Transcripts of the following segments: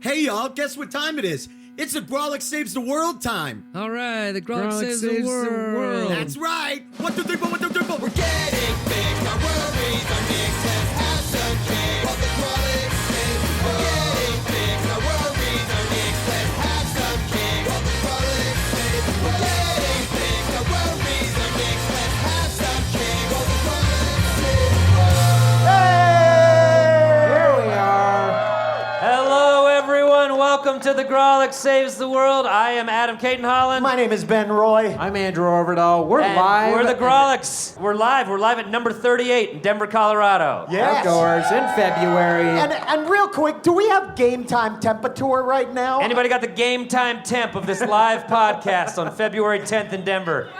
Hey y'all, guess what time it is? It's the Grolic Saves the World time. All right, the Grolic saves the world. That's right. 1, 2, 3, 4, 1, 2, 3, 4. We're getting big, our worries are mixed. Let's have some cake. While the Grolic saves the world. We're getting big, our worries are mixed. Let's have some cake. While the Grolic saves the world. We're getting big, our worries are mixed. Let's have some cake. While the Grolic saves the world. Hey! Here we are. Hello, everyone. Welcome to the Grolic Saves the World. I am Adam Caton-Holland. My name is Ben Roy. I'm Andrew Overdahl. We're And live. We're the Grolics. We're live. We're live at number 38 in Denver, Colorado. Yes. Outdoors in February. And real quick, do we have game time temperature right now? Anybody got the game time temp of this live podcast on February 10th in Denver?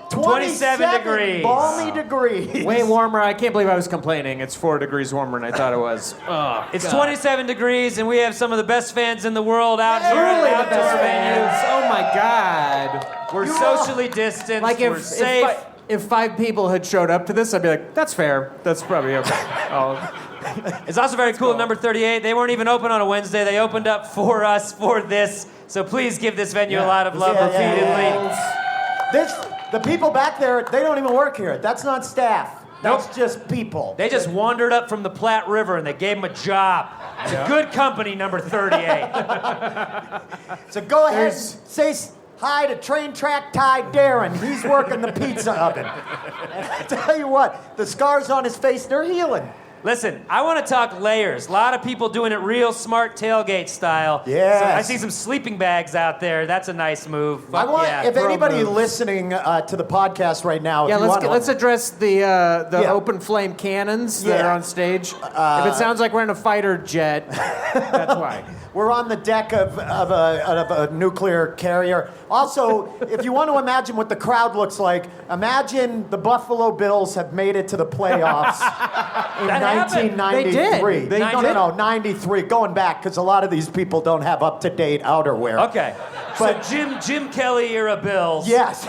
27 degrees. Balmy degrees. Way warmer. I can't believe I was complaining. It's 4 degrees warmer than I thought it was. Oh, It's 27 degrees, and we have some of the best fans in the world out here at Truly the the outdoor best venues. fans. Oh my God. We're You socially distanced. Like we're safe. if 5 people had showed up to this, I'd be like, that's fair. That's probably okay. It's also very cool at number 38. They weren't even open on a Wednesday. They opened up for us for this. So please give this venue a lot of love repeatedly. The people back there, they don't even work here. That's not staff. That's just people. They just wandered up from the Platte River and they gave him a job. It's a good company, number 38. So go ahead and say hi to Train Track Ty Darren. He's working the pizza oven. And I tell you what, the scars on his face, they're healing. Listen, I want to talk layers. A lot of people doing it real smart tailgate style. Yes. So I see some sleeping bags out there. That's a nice move. I Fuck want, yeah. if pro anybody moves. listening to the podcast right now, Yeah, if you want let's address the Yeah. open flame cannons that Yeah. are on stage. If it sounds like we're in a fighter jet, that's why. We're on the deck of a nuclear carrier. Also, if you want to imagine what the crowd looks like, imagine the Buffalo Bills have made it to the playoffs in That happened. 1993. They did. No, 93. Going back, because a lot of these people don't have up-to-date outerwear. Okay. But- So Jim Kelly era Bills. Yes.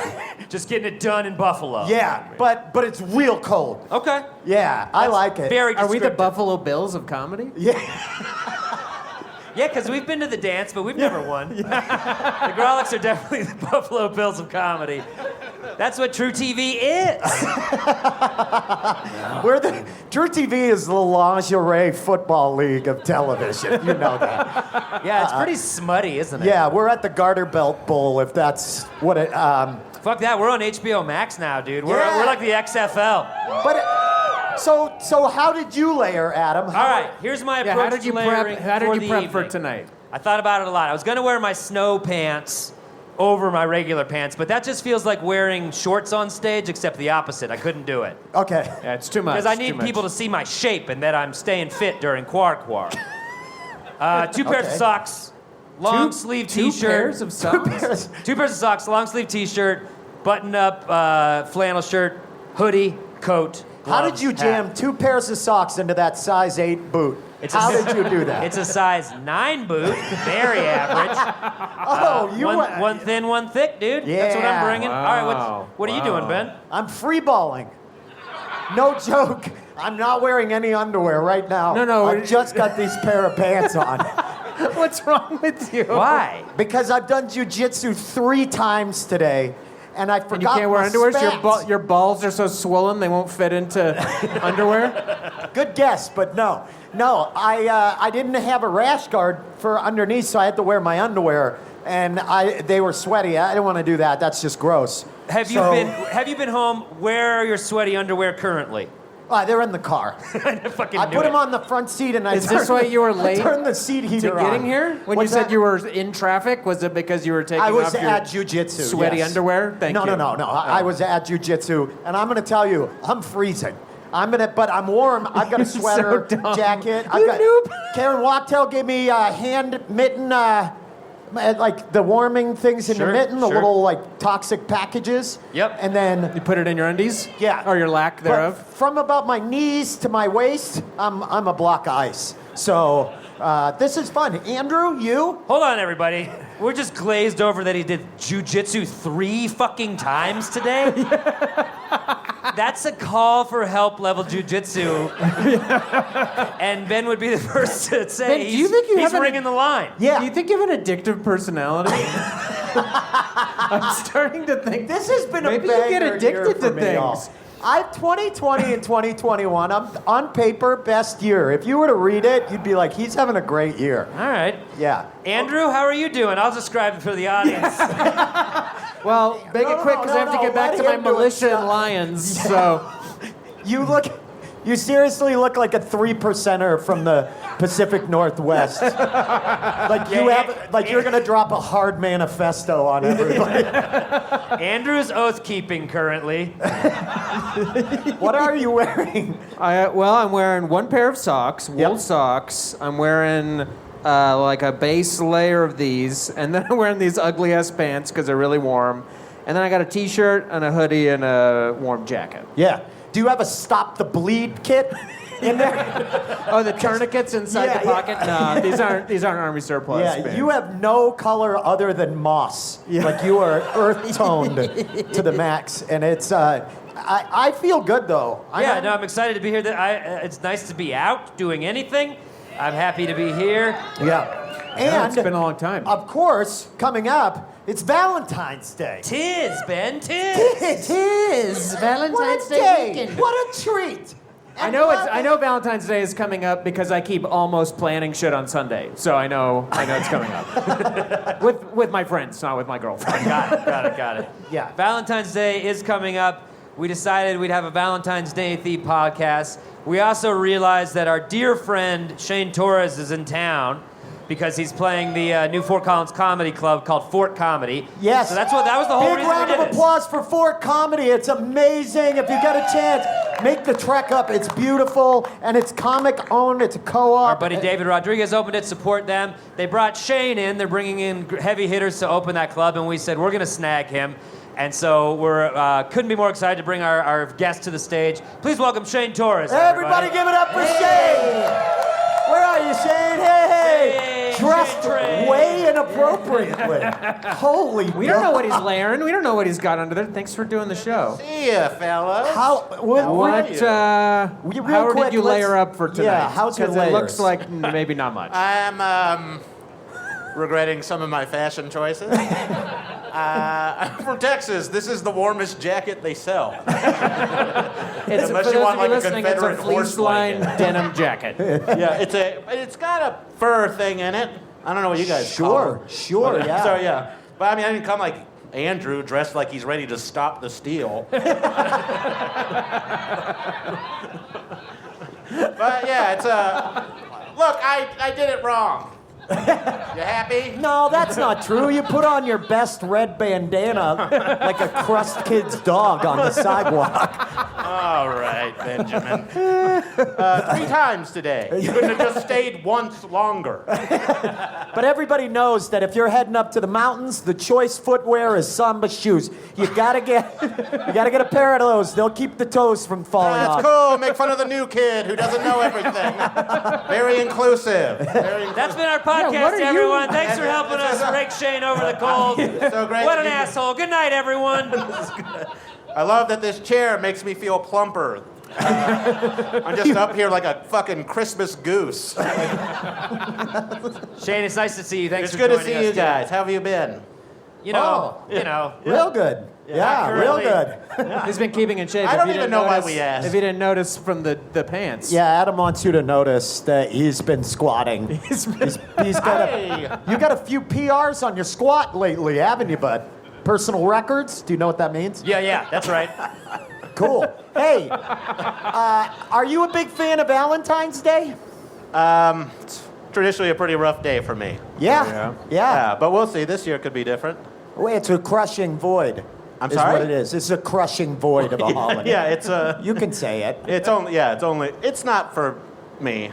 Just getting it done in Buffalo. Yeah, but it's real cold. Okay. Yeah, I like it. Very Are we the descriptive. Buffalo Bills of comedy? Yeah. Yeah, because we've been to the dance, but we've never won. The Grolics are definitely the Buffalo Bills of comedy. That's what True TV is. True TV is the lingerie football league of television. You know that. Yeah, it's pretty smutty, isn't it? Yeah, we're at the Garter Belt Bowl, if that's what it. Fuck that, we're on HBO Max now, dude. We're Yeah. like the XFL. So how did you layer, Adam? All right, here's my approach How did you to layering prep? How did for you the prep for evening. tonight? I thought about it a lot. I was gonna wear my snow pants over my regular pants, but that just feels like wearing shorts on stage, except the opposite. I couldn't do it. Okay. Yeah, it's too much. Because I too need much. people to see my shape and that I'm staying fit during Quar. 2 pairs of Okay. socks, long sleeve Two t-shirt. pairs of socks? 2 pairs of socks, long sleeve t-shirt, button up flannel shirt, hoodie, coat. How gloves, did you jam hat. 2 pairs of socks into that size 8 boot? How did you do that? It's a size 9 boot, very average. One thin, one thick, dude. That's what I'm Yeah. bringing. All right, what are you doing, Ben? I'm free balling. No joke. I'm not wearing any underwear right now. No. I've just got these pair of pants on. What's wrong with you? Why? Because I've done jujitsu 3 times today, and I forgot And you can't wear my underwear? So spats. your balls are so swollen they won't fit into underwear? Good guess, but no. No, I didn't have a rash guard for underneath, so I had to wear my underwear, and they were sweaty. I didn't want to do that. That's just gross. Have you been home? Where are your sweaty underwear currently? They're in the car. Fucking I knew put it. them on the front seat, and I Is this why you were late I turned the seat heater To getting on. here? When What's you said that? you were in traffic, was it because you were taking I was off your at jujitsu. sweaty yes. underwear? Thank no, you. No. I was at jujitsu, and I'm going to tell you, I'm freezing. But I'm warm. I've got a So sweater, dumb. jacket. You noob. Karen Wachtel gave me a hand mitten, like the warming things in Sure, the mitten, the sure. little like toxic packages. Yep. And then You put it in your undies? yeah, Or your lack thereof? From about my knees to my waist, I'm a block of ice. So this is fun. Andrew, you? Hold on, everybody. We're just glazed over that he did jujitsu 3 fucking times today. That's a call for help level jujitsu. And Ben would be the first to say Ben, do you think you he's have ringing the line. Yeah. Do you think you have an addictive personality? I'm starting to think This has been maybe a banger you get year addicted for to me, things. y'all. 2020 and 2021, I'm on paper, best year. If you were to read it, you'd be like, he's having a great year. All right. Yeah. Andrew, how are you doing? I'll describe it for the audience. Well, make No, it quick no, because I have to no, get back let to my him do it. militia Stop. and lions. So You seriously look like a 3%er from the Pacific Northwest. You're gonna drop a hard manifesto on everybody. Andrew's oath keeping currently. What are you wearing? I'm wearing one pair of socks, wool socks. I'm wearing like a base layer of these, and then I'm wearing these ugly ass pants because they're really warm. And then I got a t-shirt and a hoodie and a warm jacket. Yeah. Do you have a stop the bleed kit in there? Oh, the tourniquets inside Yeah, the pocket? No, these aren't Army surplus. Yeah, pants. you have no color other than moss. Yeah. Like you are earth toned to the max, and it's. I feel good though. I'm excited to be here. It's nice to be out doing anything. I'm happy to be here. Yeah. Yeah, And it's been a long time. of course, coming up, it's Valentine's Day. Tis, Ben, tis. Tis What Valentine's a Day day! weekend. What a treat! I know Valentine's Day is coming up because I keep almost planning shit on Sunday. So I know it's coming up. with my friends, not with my girlfriend. Got it. Yeah. Valentine's Day is coming up. We decided we'd have a Valentine's Day themed podcast. We also realized that our dear friend Shane Torres is in town because he's playing the new Fort Collins Comedy Club called Fort Comedy. Yes. So that was the whole Big reason round we of did this. applause for Fort Comedy. It's amazing. If you get a chance, make the trek up. It's beautiful, and it's comic owned. It's a co-op. Our buddy David Rodriguez opened it. Support them. They brought Shane in. They're bringing in heavy hitters to open that club, and we said we're going to snag him. And so we're couldn't be more excited to bring our guest to the stage. Please welcome Shane Torres. Everybody give it up for Shane. Where are you, Shane? Hey. Shane, Dressed Shane. way inappropriately. Holy We don't know what he's layering. We don't know what he's got under there. Thanks for doing the show. See ya, fellas. How did you layer up for tonight? Yeah, how's your 'Cause layers? it looks like maybe not much. I'm regretting some of my fashion choices. I'm from Texas. This is the warmest jacket they sell. It's, Unless for you those want of like a listening, it's a Confederate horse fleece line blanket. denim jacket. Yeah, it's got a fur thing in it. I don't know what you guys call it. Sure, yeah. So yeah, but I mean, I didn't come like Andrew dressed like he's ready to stop the steal. But yeah, it's look, I did it wrong. You happy? No, that's not true. You put on your best red bandana like a crust kid's dog on the sidewalk. All right, Benjamin. 3 times today. You couldn't have just stayed once longer. But everybody knows that if you're heading up to the mountains, the choice footwear is Samba shoes. You gotta get a pair of those. They'll keep the toes from falling That's off. cool. Make fun of the new kid who doesn't know everything. Very inclusive. Very inclusive. That's been our podcast, what are you- everyone. Thanks for helping us rake Shane over the coals. So great. What an asshole. Good night, everyone. I love that this chair makes me feel plumper. I'm just up here like a fucking Christmas goose. Shane, it's nice to see you. Thanks It's for good to joining see us you today. guys. How have you been? You know. Real good. Yeah, real currently. good. He's been keeping in shape. I If don't you even didn't know why notice- we asked. If you didn't notice from the pants. Yeah, Adam wants you to notice that he's been squatting. He's got you got a few PRs on your squat lately, haven't you, bud? Personal records? Do you know what that means? Yeah, that's right. Cool. Hey, are you a big fan of Valentine's Day? It's traditionally a pretty rough day for me. Yeah. Yeah, but we'll see. This year could be different. Wait, it's a crushing void. I'm is sorry? what it is. It's a crushing void of a holiday. Yeah, it's a. You can say it. It's not for me.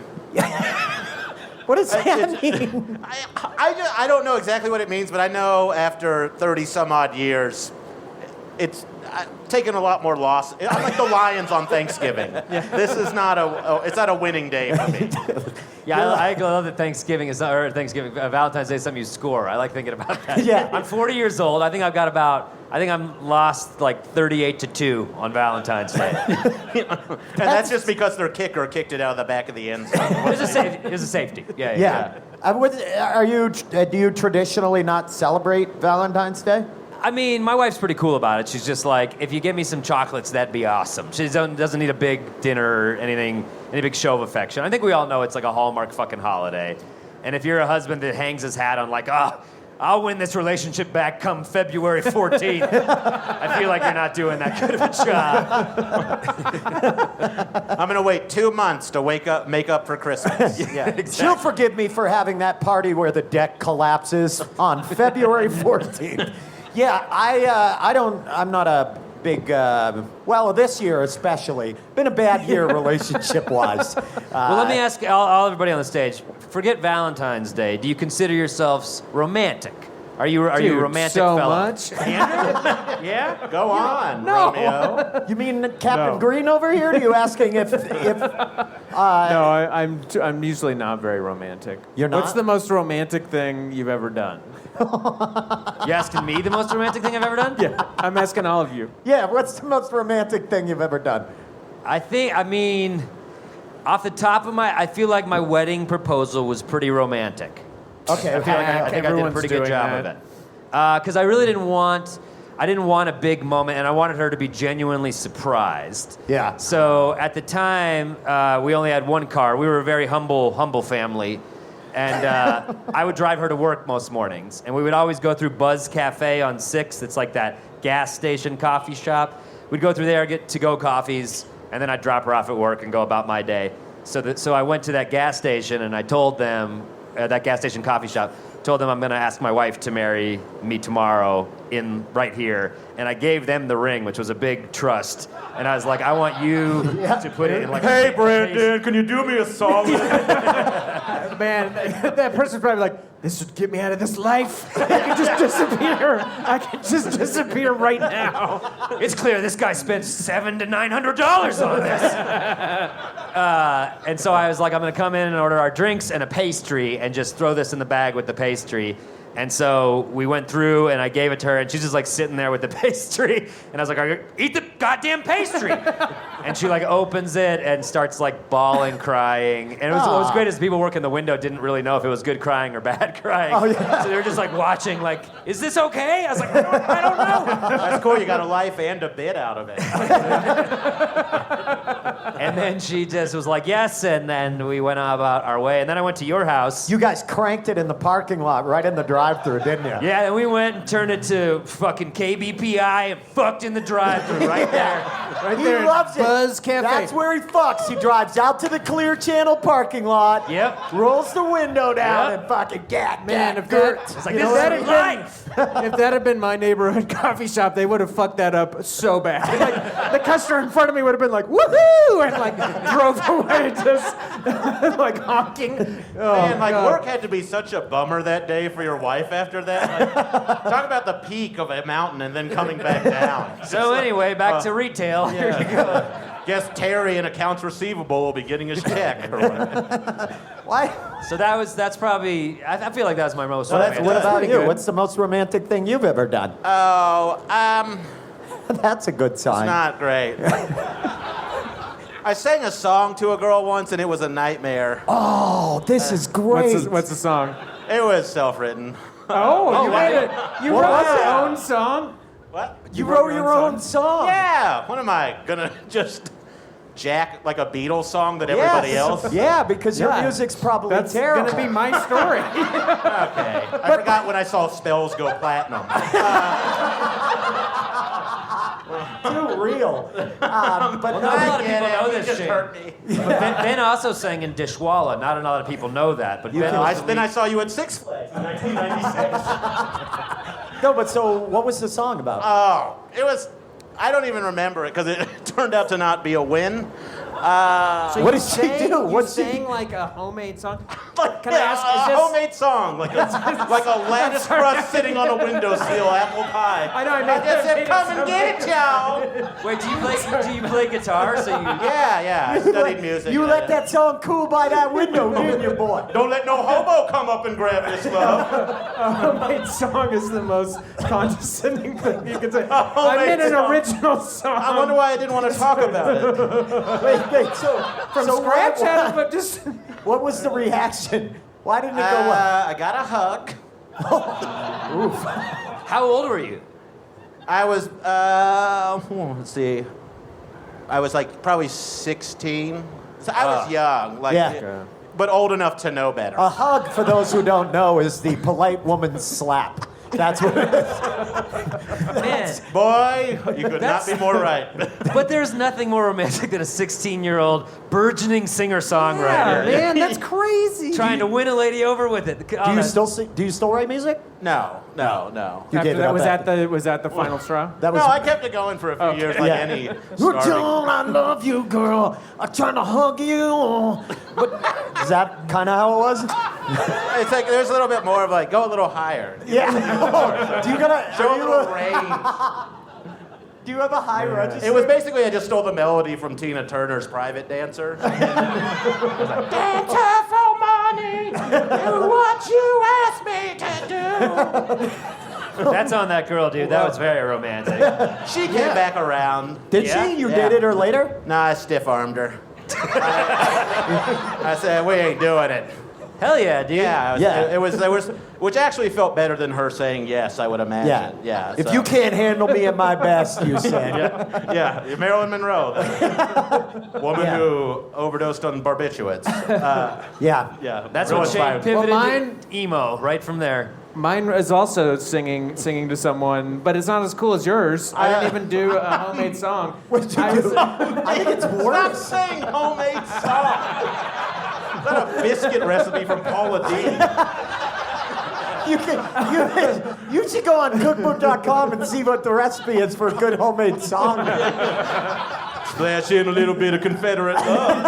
What does that It's- mean? I don't know exactly what it means, but I know after 30 some odd years, it's taken a lot more loss. I'm like the Lions on Thanksgiving. This is not it's not a winning day for me. Yeah, I love that Thanksgiving is or Thanksgiving Valentine's Day is something you score. I like thinking about that. Yeah. I'm 40 years old. I think I'm lost like 38-2 on Valentine's Day. And that's just because their kicker kicked it out of the back of the end zone. It was a safety. Yeah. Yeah. Do you traditionally not celebrate Valentine's Day? I mean, my wife's pretty cool about it. She's just like, if you give me some chocolates, that'd be awesome. She doesn't need a big dinner or anything, any big show of affection. I think we all know it's like a Hallmark fucking holiday. And if you're a husband that hangs his hat on like, I'll win this relationship back come February 14th, I feel like you're not doing that good of a job. I'm going to wait 2 months to make up for Christmas. Yeah, exactly. She'll forgive me for having that party where the deck collapses on February 14th. Yeah, I'm not a big, this year especially, been a bad year relationship-wise. Well, let me ask all everybody on the stage, forget Valentine's Day. Do you consider yourselves romantic? Are you a romantic so fella? much. Andrew? Yeah? Go on, No. Romeo. You mean Captain No. Green over here? Are you asking if No, I'm usually not very romantic. You're not? What's the most romantic thing you've ever done? You asking me the most romantic thing I've ever done? Yeah, I'm asking all of you. Yeah, what's the most romantic thing you've ever done? I mean, off the top of I feel like my wedding proposal was pretty romantic. Okay, I feel like I think I did a Everyone's pretty good doing job of it. Because I really didn't want a big moment, and I wanted her to be genuinely surprised. Yeah. So at the time, we only had one car. We were a very humble family. And I would drive her to work most mornings. And we would always go through Buzz Cafe on 6th. It's like that gas station coffee shop. We'd go through there, get to-go coffees, and then I'd drop her off at work and go about my day. So I went to that gas station, and I told them, that gas station coffee shop, told them I'm going to ask my wife to marry me tomorrow right here. And I gave them the ring, which was a big trust. And I was like, I want you to put it in like Hey, a Brandon, can you do me a solid? Man, that person's probably like, this would get me out of this life. I can just disappear. I can just disappear right now. It's clear this guy spent $700 to $900 on this. And so I was like, I'm going to come in and order our drinks and a pastry and just throw this in the bag with the pastry. And so we went through and I gave it to her and she's just like sitting there with the pastry. And I was like, eat the goddamn pastry. And she like opens it and starts like bawling, crying. And what was great is people working the window didn't really know if it was good crying or bad crying. Oh, yeah. So they were just like watching like, is this okay? I was like, I don't know. That's cool. You got a life and a bit out of it. And then she just was like, yes, and then we went about our way. And then I went to your house. You guys cranked it in the parking lot right in the drive-thru, didn't you? Yeah, and we went and turned it to fucking KBPI and fucked in the drive-thru right there. Right He there in loves it. Buzz Cafe. That's where he fucks. He drives out to the Clear Channel parking lot. Yep. Rolls the window down Yep. and fucking Man, if that, It's like, if this that is had life. been, if that had been my neighborhood coffee shop, they would have fucked that up so bad. Like, the customer in front of me would have been like, woohoo! And like drove away just like honking. Man, like God. work had to be such a bummer that day for your wife after that. Like, talk about the peak of a mountain and then coming back down. So anyway, back to retail. Here you go. Guess Terry in accounts receivable will be getting his check or whatever. Why? So that's probably, I feel like that's my most What romantic. about pretty you? good. What's the most romantic thing you've ever done? Oh, That's a good sign. it's not great. I sang a song to a girl once and it was a nightmare. Oh, this is great. What's the song? It was self-written. Oh, you made it. You What wrote was your it? own song? What? You wrote your own song. Yeah. What am I gonna just jack like a Beatles song that everybody Yes. else? Yeah, because your Yeah. music's probably That's terrible. gonna be my story. Okay. I forgot when I saw spells go platinum. too real. But Not a lot of people know You this just shit. hurt me. Ben also sang in Dishwalla. Not a lot of people know that, but Ben also Then I saw you at Six Flags in 1996. no, but so what was the song about? Oh, it was. I don't even remember it because it turned out to not be a win. So What you did she sang- do? You What's she- sang like a homemade song? Can I ask, is a this- homemade song, like a lettuce crust sitting on a windowsill, apple pie. I know, I made just said, made it come and sound get it, y'all. Wait, do you play guitar? So you. Yeah, I studied music. You let that song cool by that window, didn't you, boy? Don't let no hobo come up and grab this love. A homemade song is the most condescending thing you can say. I homemade made an song. original song. I wonder why I didn't want to talk about it. Wait, so From so scratch, what, but just. what was the reaction? Why didn't it go well? I got a hug. How old were you? I was, let's see. I was like probably 16. So I was young, like, Yeah. but old enough to know better. A hug, for those who don't know, is the polite woman's slap. That's what it is. Man, Boy, you could not be more right. but there's nothing more romantic than a 16-year-old burgeoning singer-songwriter Man, that's crazy. trying to win a lady over with it. Do you still sing, do you still write music? No. You After gave it that, up was after- that the final straw? That was No, I kept it going for a few years, like any You're starving. John, I love you, girl. I'm trying to hug you. But is that kind of how it was? It's like there's a little bit more of like, go a little higher. Yeah. Do you gotta Show are a you little range. do you have a high register? It was basically I just stole the melody from Tina Turner's Private Dancer. It was like, Dancer for money, do what you ask me to do. That's on that girl, dude. That was very romantic. She came back around. Did Yeah? she? You Yeah. dated her later? Nah, I stiff-armed her. I said, we ain't doing it. Hell yeah, dude. Yeah, Yeah. It was, which actually felt better than her saying yes, I would imagine. Yeah. If so- you can't handle me at my best, you said. Yeah, Marilyn Monroe, the woman Yeah. who overdosed on barbiturates. Yeah. Yeah, That's real what Shane inspired. pivoted Well, mine- to emo right from there. Mine is also singing to someone, but it's not as cool as yours. I didn't even do a homemade song. What'd you do? I think it's Stop worse. saying homemade song. Is that a biscuit recipe from Paula Deen? You should go on cookbook.com and see what the recipe is for a good homemade song. Splash in a little bit of Confederate love.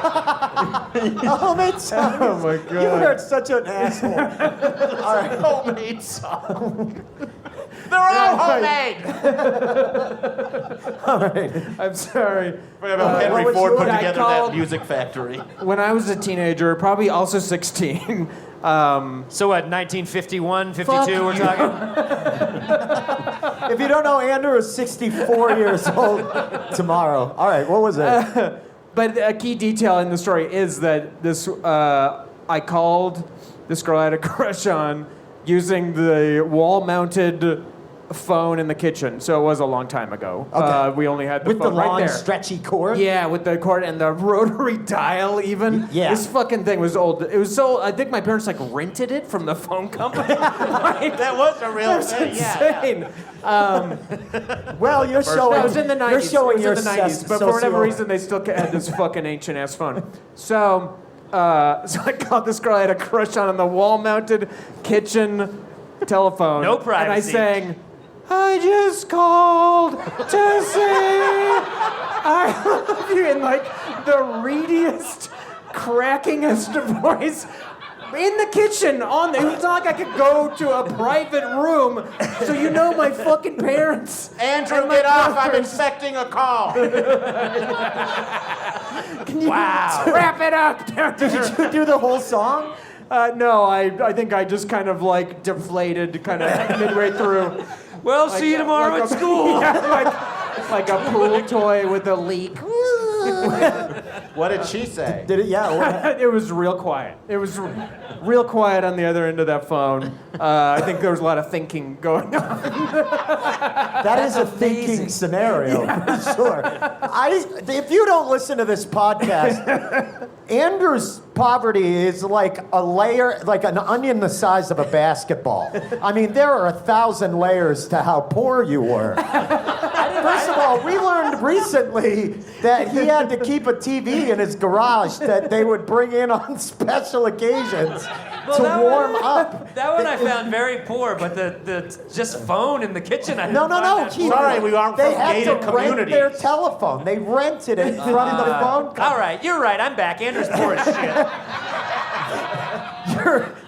A homemade song. Oh my God. You are such an asshole. All right. Homemade song. They're all homemade. All right. I'm sorry. Henry what was Ford put yours? I together called- that music factory. When I was a teenager, probably also 16. So what, 1951, 52 Fuck we're you. talking? If you don't know, Andrew is 64 years old tomorrow. All right, what was it? But a key detail in the story is that this I called this girl I had a crush on using the wall-mounted phone in the kitchen. So it was a long time ago. Okay. We only had the With the phone right long, there. stretchy cord? Yeah, with the cord and the rotary dial even. Yeah. This fucking thing was old. It was so, I think my parents like rented it from the phone company. Like, That was a real that's thing. Yeah. insane. Well, you're showing. No, it was in the 90s. You're showing it your was in the 90s, but for whatever reason, they still had this fucking ancient ass phone. So I called this girl I had a crush on the wall-mounted kitchen telephone. No And I privacy. sang, I just called to say I love you in like the reediest, crackingest voice. In the kitchen, it was not like I could go to a private room, so you know my fucking parents. Andrew, and my get off. I'm brothers. expecting a call. Can you wrap it up? Did you do the whole song? No, I think I just kind of like deflated kind of midway through. Well, see you tomorrow at school. Yeah, like a pool toy with a leak. What did she say? Did it? Yeah. What, It was real quiet. It was real quiet on the other end of that phone. I think there was a lot of thinking going on. that is a thinking scenario, for sure. If you don't listen to this podcast, Andrew's poverty is like a layer, like an onion the size of a basketball. I mean, there are 1,000 layers to how poor you were. I didn't First of all, we learned recently that he had to keep a TV in his garage that they would bring in on special occasions to that warm one- up. That one I found very poor, but the just phone in the kitchen. I No. didn't find that Keith, poor. Sorry, we aren't they from had gated to rent communities. their telephone. They rented it from the phone company. All right, you're right. I'm back. Andrew's poor as shit.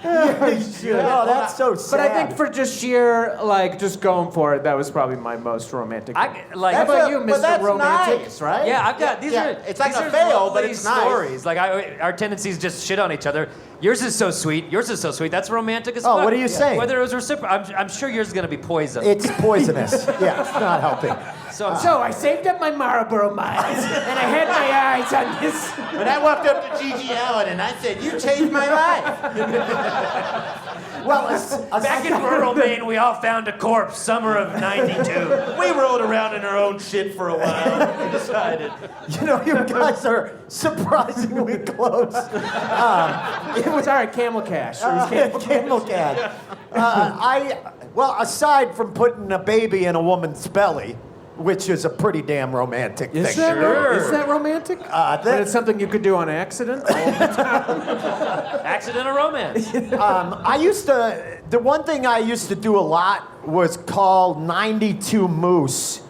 Oh, that's so sad. But I think for just sheer, like, just going for it, that was probably my most romantic. I like. How about you, But Mr. that's Romantic? nice, right? Yeah, I've got these are. It's not these gonna are fail, but lovely it's nice. stories. Like our tendencies just shit on each other. Yours is so sweet. Yours is so sweet. That's romantic as Oh, fuck. what are you saying? Whether it was reciprocal, I'm sure yours is gonna be poison. It's poisonous. Yeah, it's not helping. so So I saved up my Marlboro miles, and I had my eyes on this. When I walked up to Gigi Allen and I said, "You changed my life." Well, back in rural Maine, we all found a corpse. Summer of '92. We rolled around in our own shit for a while. We decided. you know, you guys are surprisingly close. It was all right, Camel Cash. It was Camel cat. Well, aside from putting a baby in a woman's belly, which is a pretty damn romantic Is thing. that, Sure. is that romantic? that- But it's something you could do on accident? Accidental romance. The one thing I used to do a lot was call 92 Moose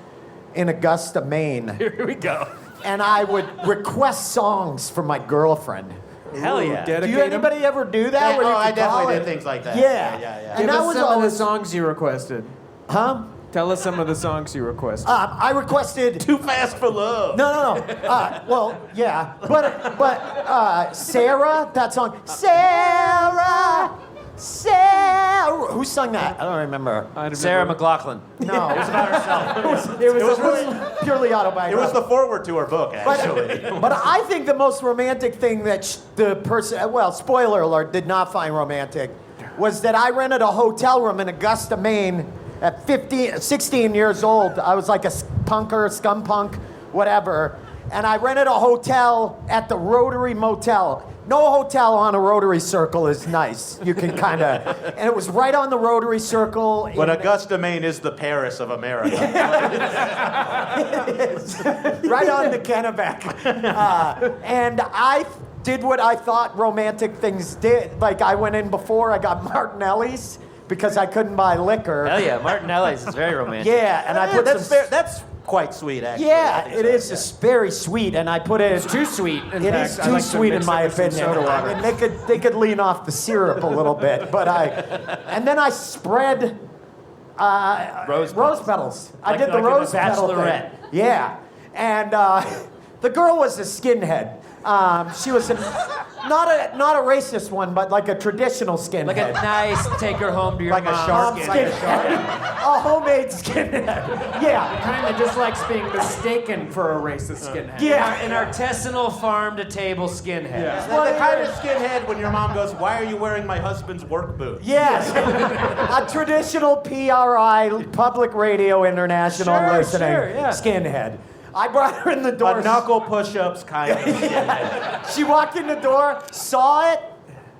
in Augusta, Maine. Here we go. And I would request songs for my girlfriend. Hell yeah. Do Dedicate you 'em? anybody ever do that? Yeah, where you I could call definitely it? did things like that. Yeah. Yeah. And Give that us was some of the always, songs you requested. huh? Tell us some of the songs you requested. I requested. Too fast for love. No. Well, yeah, but Sarah, that song, Sarah. Who sung that? I don't remember. Sarah McLaughlin. No, it was about herself. It was, It was really purely It was autobiographical. the forward to her book, actually. But I think the most romantic thing that the person, well, spoiler alert, did not find romantic, was that I rented a hotel room in Augusta, Maine at 16 years old. I was like a punker, scum punk, whatever. And I rented a hotel at the Rotary Motel. No hotel on a Rotary Circle is nice. You can kind of, and it was right on the Rotary Circle. But Augusta, Maine is the Paris of America. Right on the Kennebec. And I did what I thought romantic things did. Like I went in before, I got Martinelli's because I couldn't buy liquor. Hell yeah, Martinelli's is very romantic. Yeah, and I put that's some. fair. That's quite sweet, actually. Yeah, I think it so, is yeah. just very sweet, and I put it. It's too sweet. In It fact, is I too like to sweet in mix my it with some opinion. soda water. I mean, they could lean off the syrup a little bit, but and then I spread Rose petals. I Like- did the like in rose The petal thing. Bachelorette. Yeah, and the girl was a skinhead. She was not a racist one, but like a traditional skinhead. Like a nice take her home to your Like a mom. shark skin. a homemade skinhead. Yeah, Kind of just likes being mistaken for a racist skinhead. yeah. An artisanal farm to table skinhead. Yeah. That's the kind of skinhead when your mom goes, "Why are you wearing my husband's work boots?" Yes, a traditional PRI, Public Radio International Sure, listening sure, yeah. skinhead. I brought her in the door. A knuckle push-ups kind of skinhead. She walked in the door, saw it,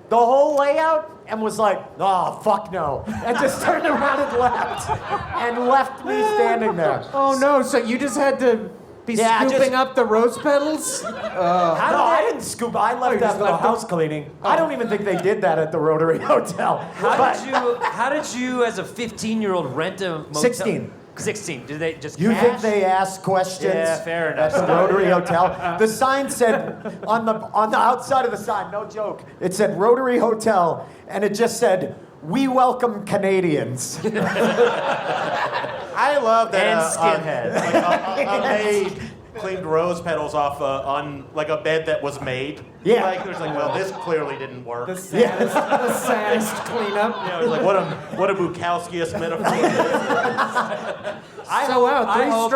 the whole layout, and was like, "Oh fuck no," and just turned around and left me standing there. Oh no, so you just had to be Yeah, scooping just- up the rose petals? No, I didn't scoop. I left you just after the left them? house cleaning. I don't even think they did that at the Rotary Hotel. How did you as a 15-year-old rent a motel? 16. 16. Did they just You cash? think they asked questions? Yeah, fair enough. At the Rotary Hotel. The sign said on the outside of the sign, no joke. It said Rotary Hotel, and it just said, "We welcome Canadians." I love that. And skinhead. Like a maid cleaned rose petals off on like a bed that was made. Yeah. Like it was like, well, this clearly didn't work. The saddest cleanup. Yeah, it was like what a Bukowskiest metaphor. So wow, I hope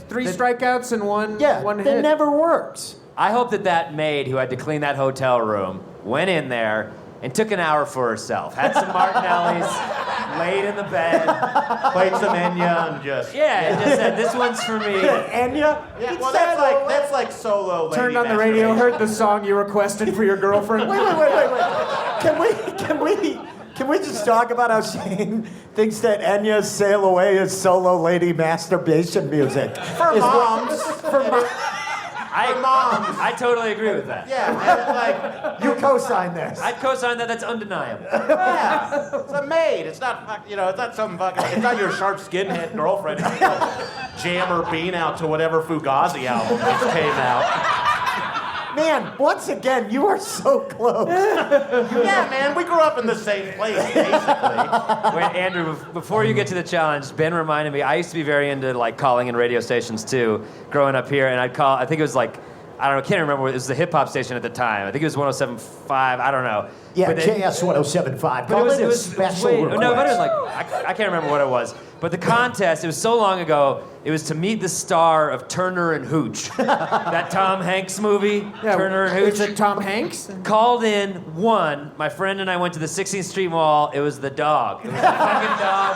three strikeouts and one Yeah, hit. it never works. I hope that maid who had to clean that hotel room went in there and took an hour for herself. Had some Martinellis, laid in the bed. Played some Enya and just. Yeah, and just said, "This one's for me." Enya? Yeah, well, that's like solo. Lady Turned on the radio, masturbation. heard the song you requested for your girlfriend. Wait. Can we just talk about how Shane thinks that Enya's Sail Away is solo lady masturbation music? For moms. I totally agree with that. Yeah, man, it's like, You co-sign this. I'd co-sign that. That's undeniable. yeah, it's a maid. It's not, it's not some fucking, it's not your sharp skinhead girlfriend. It's jam her bean out to whatever Fugazi album just came out. Man, once again, you are so close. Yeah, man, we grew up in the same place, basically. Wait, Andrew, before you get to the challenge, Ben reminded me, I used to be very into like calling in radio stations too, growing up here, and I'd call, I think it was like, I don't know, I can't remember, it was the hip hop station at the time. I think it was 107.5, I don't know. Yeah, But then- JS 107.5. But it was special wait, request. no, but it was like I can't remember what it was. But the contest, it was so long ago. It was to meet the star of Turner and Hooch, that Tom Hanks movie, Turner and Hooch. Is it Tom Hanks? Called in, won. My friend and I went to the 16th Street Mall. It was the dog. It was the fucking dog.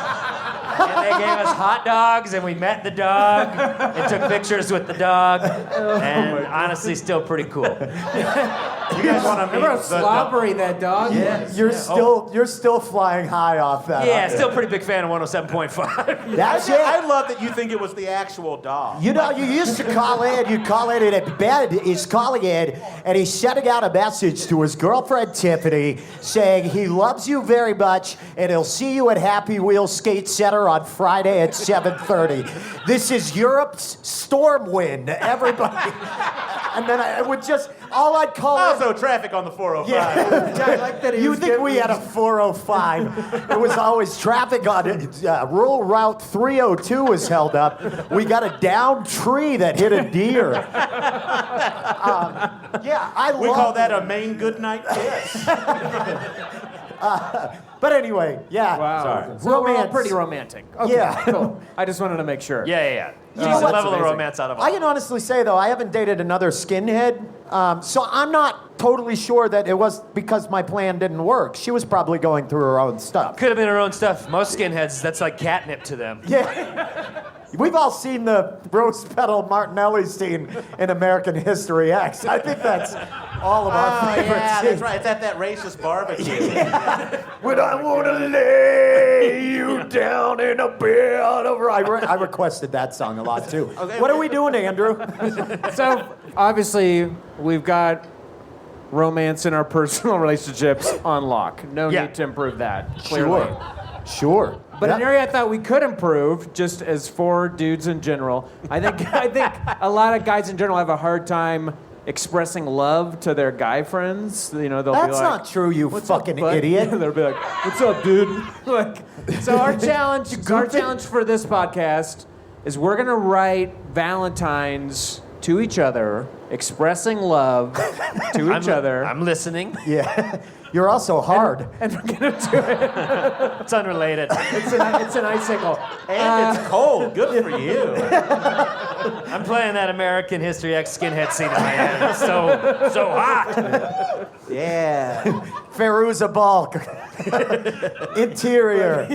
And they gave us hot dogs, and we met the dog and took pictures with the dog. And honestly, still pretty cool. You guys want to meet Remember how the slobbery that dog was? You're still flying high off that. Yeah, still pretty big fan of 107.5. That's it. I love that you think it was the actual dog. You know, you used to call in, you'd call in, and at bed, he's calling in, and he's sending out a message to his girlfriend, Tiffany, saying he loves you very much, and he'll see you at Happy Wheels Skate Center on Friday at 7:30. This is Europe's Stormwind, everybody. And then I would just, all I'd call in. Also, traffic on the 405. Yeah. I like that he You was think giving we had a 405? It was always traffic on it. Rural Route 302 was held up. We got a downed tree that hit a deer. Yeah, I love We call that a Maine goodnight kiss. But anyway, yeah. Wow. Sorry. So we're all Romance. pretty romantic. Okay, Yeah. cool. I just wanted to make sure. Yeah. know Decent what's level of amazing? romance out of all. I can honestly say, though, I haven't dated another skinhead, so I'm not totally sure that it was because my plan didn't work. She was probably going through her own stuff. Could have been her own stuff. Most skinheads, that's like catnip to them. Yeah. We've all seen the rose petal Martinelli scene in American History X. I think that's all of our favorite yeah, scenes. that's right. It's at that racist barbecue. When I want to lay you down in a bed over. I requested that song a lot too. Okay. What are we doing, Andrew? So obviously we've got romance in our personal relationships on lock. No Yeah. need to improve that. Clearly. Sure. But an Yeah. area I thought we could improve, just as for dudes in general, I think a lot of guys in general have a hard time expressing love to their guy friends. You know, they'll be like, That's not true, you "What's up, fucking bud?" idiot. They'll be like, "What's up, dude?" Like, so our challenge for this podcast is we're gonna write Valentines to each other, expressing love to each other. I'm listening. Yeah. You're also hard. and we're gonna do it. It's unrelated. It's an icicle. And it's cold. Good for you. I'm playing that American History X skinhead scene in my head. It's so hot. Yeah. Feruza Balk. Interior.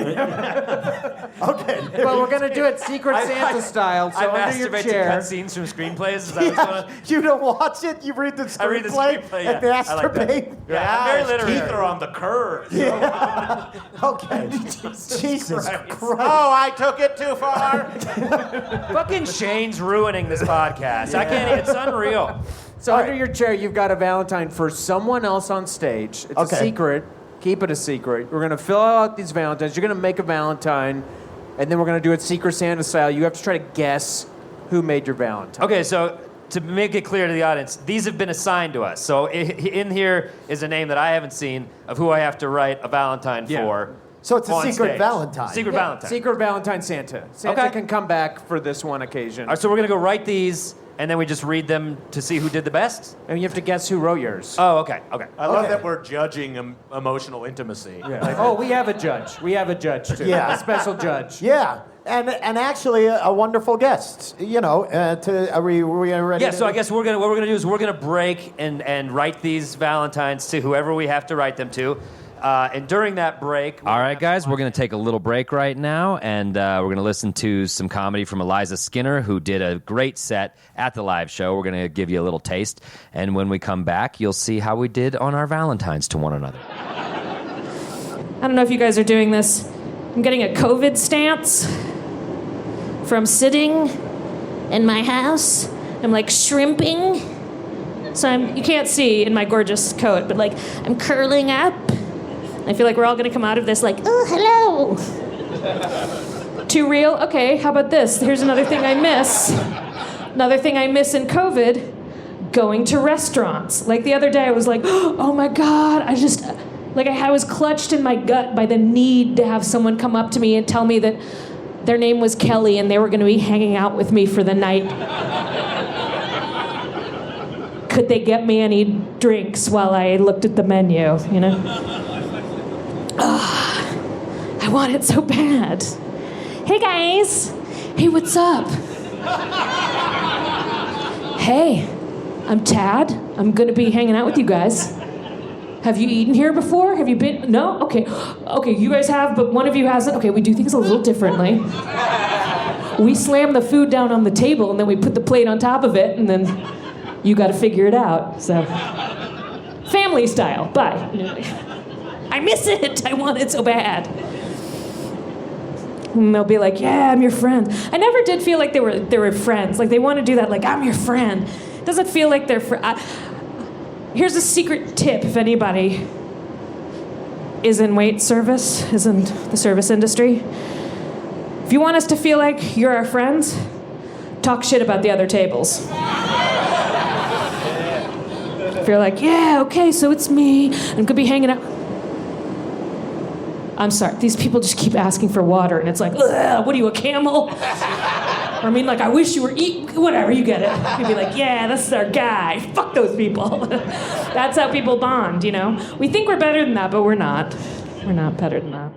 Okay. But we're gonna do it Secret Santa style. So I under your masturbate to chair. cut scenes from screenplays. Is that what's going on? You don't watch it, you read the screenplay, I read the screenplay, and yeah. I like that. masturbate. Yeah, I'm very His literary. teeth are on the curve. Okay. Jesus Christ. Oh, I took it too far. Fucking Shane's ruining this podcast. I can't. It's unreal. So under your chair, you've got a Valentine for someone else on stage. It's Okay. a secret. Keep it a secret. We're gonna fill out these Valentines. You're gonna make a Valentine, and then we're gonna do it Secret Santa style. You have to try to guess who made your Valentine. Okay, so to make it clear to the audience, these have been assigned to us. So in here is a name that I haven't seen of who I have to write a Valentine Yeah. for. So it's a on secret stage. Valentine. Secret Yeah, Valentine. Secret Valentine Santa. Santa Okay. can come back for this one occasion. All right, so we're gonna go write these, and then we just read them to see who did the best. And you have to guess who wrote yours. Oh, okay. I love Okay. that we're judging emotional intimacy. Yeah. Oh, we have a judge. We have a judge too. Yeah. A special judge. Yeah. And actually a wonderful guest. You know, are we ready? Yeah, to- so I guess what we're gonna do is we're gonna break and write these Valentines to whoever we have to write them to. And during that break... All right, guys, we're going to take a little break right now, and we're going to listen to some comedy from Eliza Skinner, who did a great set at the live show. We're going to give you a little taste, and when we come back, you'll see how we did on our Valentines to one another. don't know if you guys are doing this. I'm getting a COVID stance from sitting in my house. I'm like shrimping. So you can't see in my gorgeous coat, but like I'm curling up. I feel like we're all gonna come out of this like, oh, hello. Too real? Okay, how about this? Here's another thing I miss. Another thing I miss in COVID, going to restaurants. Like the other day I was like, oh my God, I was clutched in my gut by the need to have someone come up to me and tell me that their name was Kelly and they were gonna be hanging out with me for the night. Could they get me any drinks while I looked at the menu, you know? I want it so bad. Hey guys. Hey, what's up? Hey, I'm Tad. I'm gonna be hanging out with you guys. Have you eaten here before? Have you been? No? Okay. Okay, you guys have, but one of you hasn't. Okay, we do things a little differently. We slam the food down on the table and then we put the plate on top of it and then you gotta figure it out. So, family style. Bye. I miss it. I want it so bad. And they'll be like, yeah, I'm your friend. I never did feel like they were friends. Like they want to do that, like, I'm your friend. It doesn't feel like they're Here's a secret tip if anybody is in wait service, is in the service industry. If you want us to feel like you're our friends, talk shit about the other tables. If you're like, yeah, okay, so it's me, I'm gonna be hanging out. I'm sorry, these people just keep asking for water, and it's like, ugh, what are you, a camel? Or I mean, like, I wish you were eating, whatever, you get it. You'd be like, yeah, this is our guy. Fuck those people. That's how people bond, you know? We think we're better than that, but we're not. We're not better than that.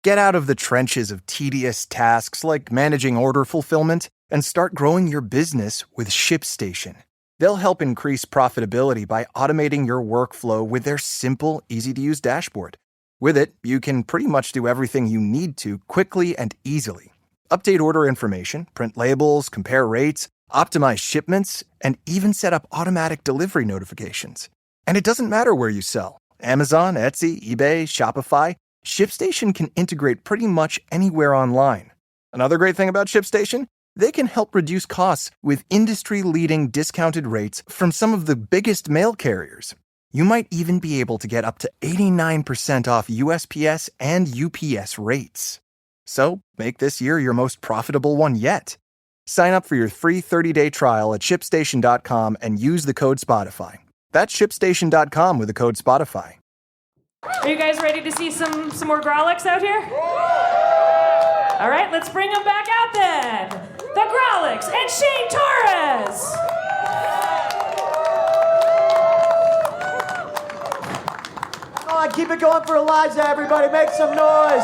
Get out of the trenches of tedious tasks like managing order fulfillment and start growing your business with ShipStation. They'll help increase profitability by automating your workflow with their simple, easy-to-use dashboard. With it, you can pretty much do everything you need to quickly and easily. Update order information, print labels, compare rates, optimize shipments, and even set up automatic delivery notifications. And it doesn't matter where you sell. Amazon, Etsy, eBay, Shopify, ShipStation can integrate pretty much anywhere online. Another great thing about ShipStation? They can help reduce costs with industry-leading discounted rates from some of the biggest mail carriers. You might even be able to get up to 89% off USPS and UPS rates. So, make this year your most profitable one yet. Sign up for your free 30-day trial at ShipStation.com and use the code Spotify. That's ShipStation.com with the code Spotify. Are you guys ready to see some more Grolics out here? All right, let's bring them back out then. The Grolics and Shane Torres. Come on, keep it going for Eliza, everybody. Make some noise.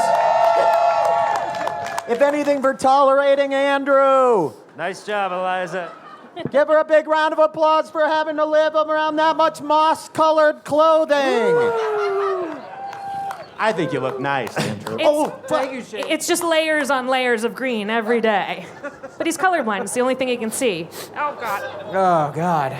If anything, for tolerating Andrew. Nice job, Eliza. Give her a big round of applause for having to live around that much moss-colored clothing. I think you look nice, Andrew. Thank you, Shane. It's just layers on layers of green every day. But he's colorblind. It's the only thing he can see. Oh, God. Oh, God.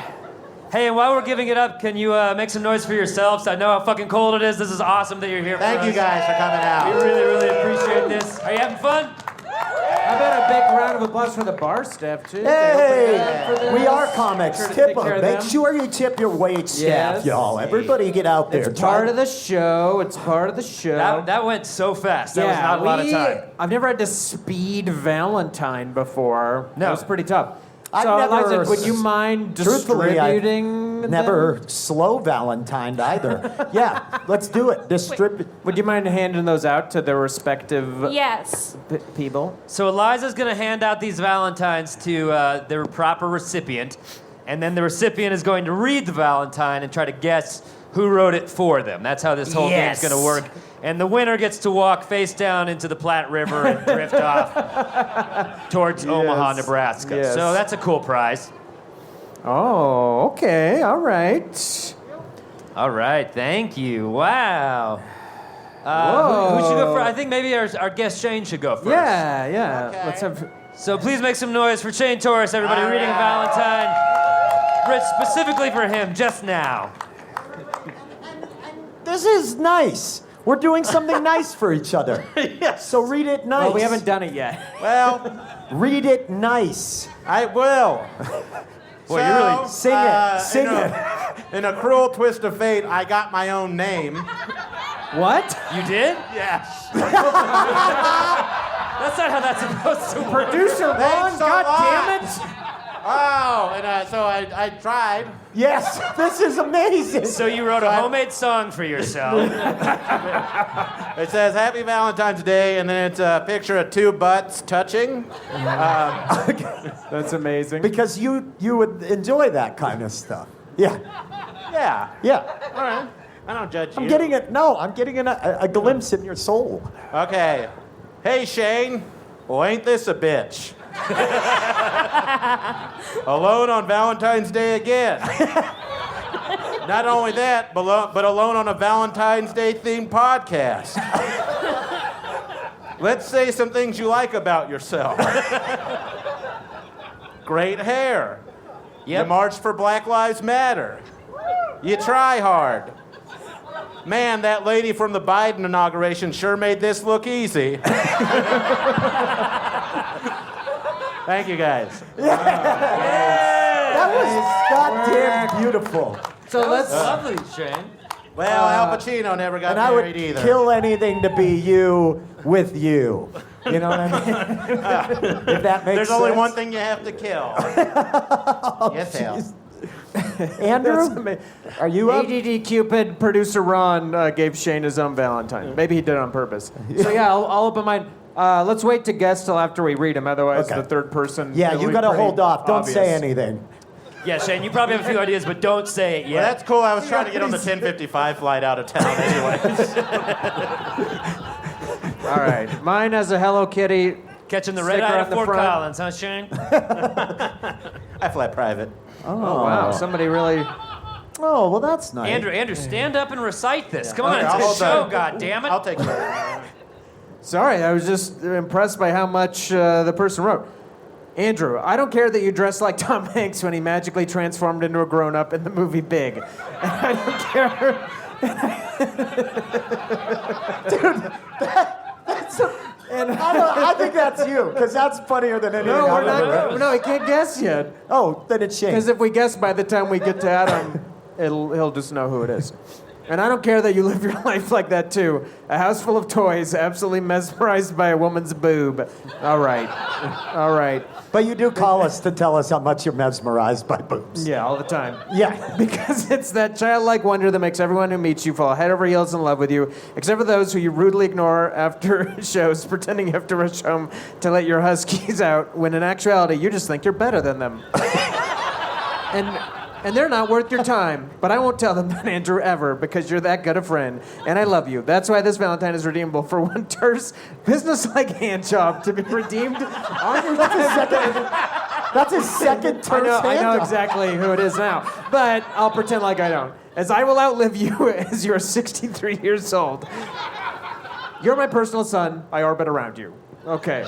Hey, and while we're giving it up, can you make some noise for yourselves? I know how fucking cold it is. This is awesome that you're here. Thank you guys for coming out. We really, really appreciate this. Are you having fun? How about a big round of applause for the bar staff, too? Hey, we are comics. Sure to Tip take care them. of Make them. sure you tip your wait staff, Yes. y'all. Everybody get out there. It's part of the show. It's part of the show. That went so fast. That was not a lot of time. I've never had to speed Valentine before. No. That was pretty tough. I've So, never Eliza, would you mind Truthfully, I've distributing never them? slow Valentine'd either. Yeah, let's do it. Distribute. Would you mind handing those out to their respective Yes. people? So Eliza's going to hand out these Valentines to their proper recipient, and then the recipient is going to read the Valentine and try to guess who wrote it for them. That's how this whole Yes. game's going to work. And the winner gets to walk face down into the Platte River and drift off towards Omaha, Nebraska. Yes. So that's a cool prize. Oh, okay. All right. All right, thank you. Wow. Who should go first? I think maybe our guest Shane should go first. Yeah. Let's have... So please make some noise for Shane Torres, everybody, reading a Valentine written specifically for him just now. This is nice. We're doing something nice for each other. Yes. So read it nice. Oh, we haven't done it yet. Well, Read it nice. I will. Boy, you really Sing it. Sing it. In a cruel twist of fate, I got my own name. What? You did? Yes. That's not how that's supposed to work. Producer Ron, Thanks a God lot. damn it! Oh, and so I tried. Yes, this is amazing. So you wrote a homemade song for yourself. It says Happy Valentine's Day, and then it's a picture of two butts touching. That's amazing. Because you would enjoy that kind of stuff. Yeah. Yeah. Yeah. All right. I don't judge you. I'm getting a glimpse in your soul. Okay. Hey, Shane. Well, ain't this a bitch? Alone on Valentine's Day again. Not only that, but alone on a Valentine's Day themed podcast. Let's say some things you like about yourself. Great hair. You march for Black Lives Matter. You try hard. Man, that lady from the Biden inauguration sure made this look easy. Thank you, guys. That was goddamn beautiful. So let's. Lovely, Shane. Well, Al Pacino never got And I would married either. kill anything to be you with you. You know what I mean? If that makes There's sense. only one thing you have to kill. Yes, Al. Andrew, are you up? ADD Cupid producer Ron gave Shane his own Valentine. Maybe he did it on purpose. So yeah, I'll open mine. Let's wait to guess till after we read them. Otherwise, Okay. the third person. Yeah, it'll you be got to pretty hold off. Don't obvious. say anything. Yeah, Shane, you probably have a few ideas, but don't say it Well, yet. that's cool. I was trying to get on the 10:55 flight out of town anyways. All right, mine has a Hello Kitty. Catching the red Sticker eye on of the Fort front. Collins, huh, Shane? I fly private. Oh wow, somebody really. Oh, well, that's nice. Andrew, stand up and recite this. Come Okay, on, I'll it's hold a show, that. God damn it. I'll take care. Sorry, I was just impressed by how much the person wrote. Andrew, I don't care that you dressed like Tom Hanks when he magically transformed into a grown-up in the movie Big. And I don't care. I think that's you, because that's funnier than anything No, we're I've ever not. read. No, he can't guess yet. Oh, then it's Shane. Because if we guess by the time we get to Adam, he'll just know who it is. And I don't care that you live your life like that too. A house full of toys, absolutely mesmerized by a woman's boob. All right. All right. But you do call us to tell us how much you're mesmerized by boobs. Yeah, all the time. Yeah. Because it's that childlike wonder that makes everyone who meets you fall head over heels in love with you, except for those who you rudely ignore after shows, pretending you have to rush home to let your huskies out, when in actuality, you just think you're better than them. And they're not worth your time. But I won't tell them that, Andrew, ever, because you're that good a friend. And I love you. That's why this Valentine is redeemable for one terse, business-like hand job to be redeemed on your That's his second terse I know hand exactly who it is now. But I'll pretend like I don't. As I will outlive you as you're 63 years old. You're my personal son. I orbit around you. Okay.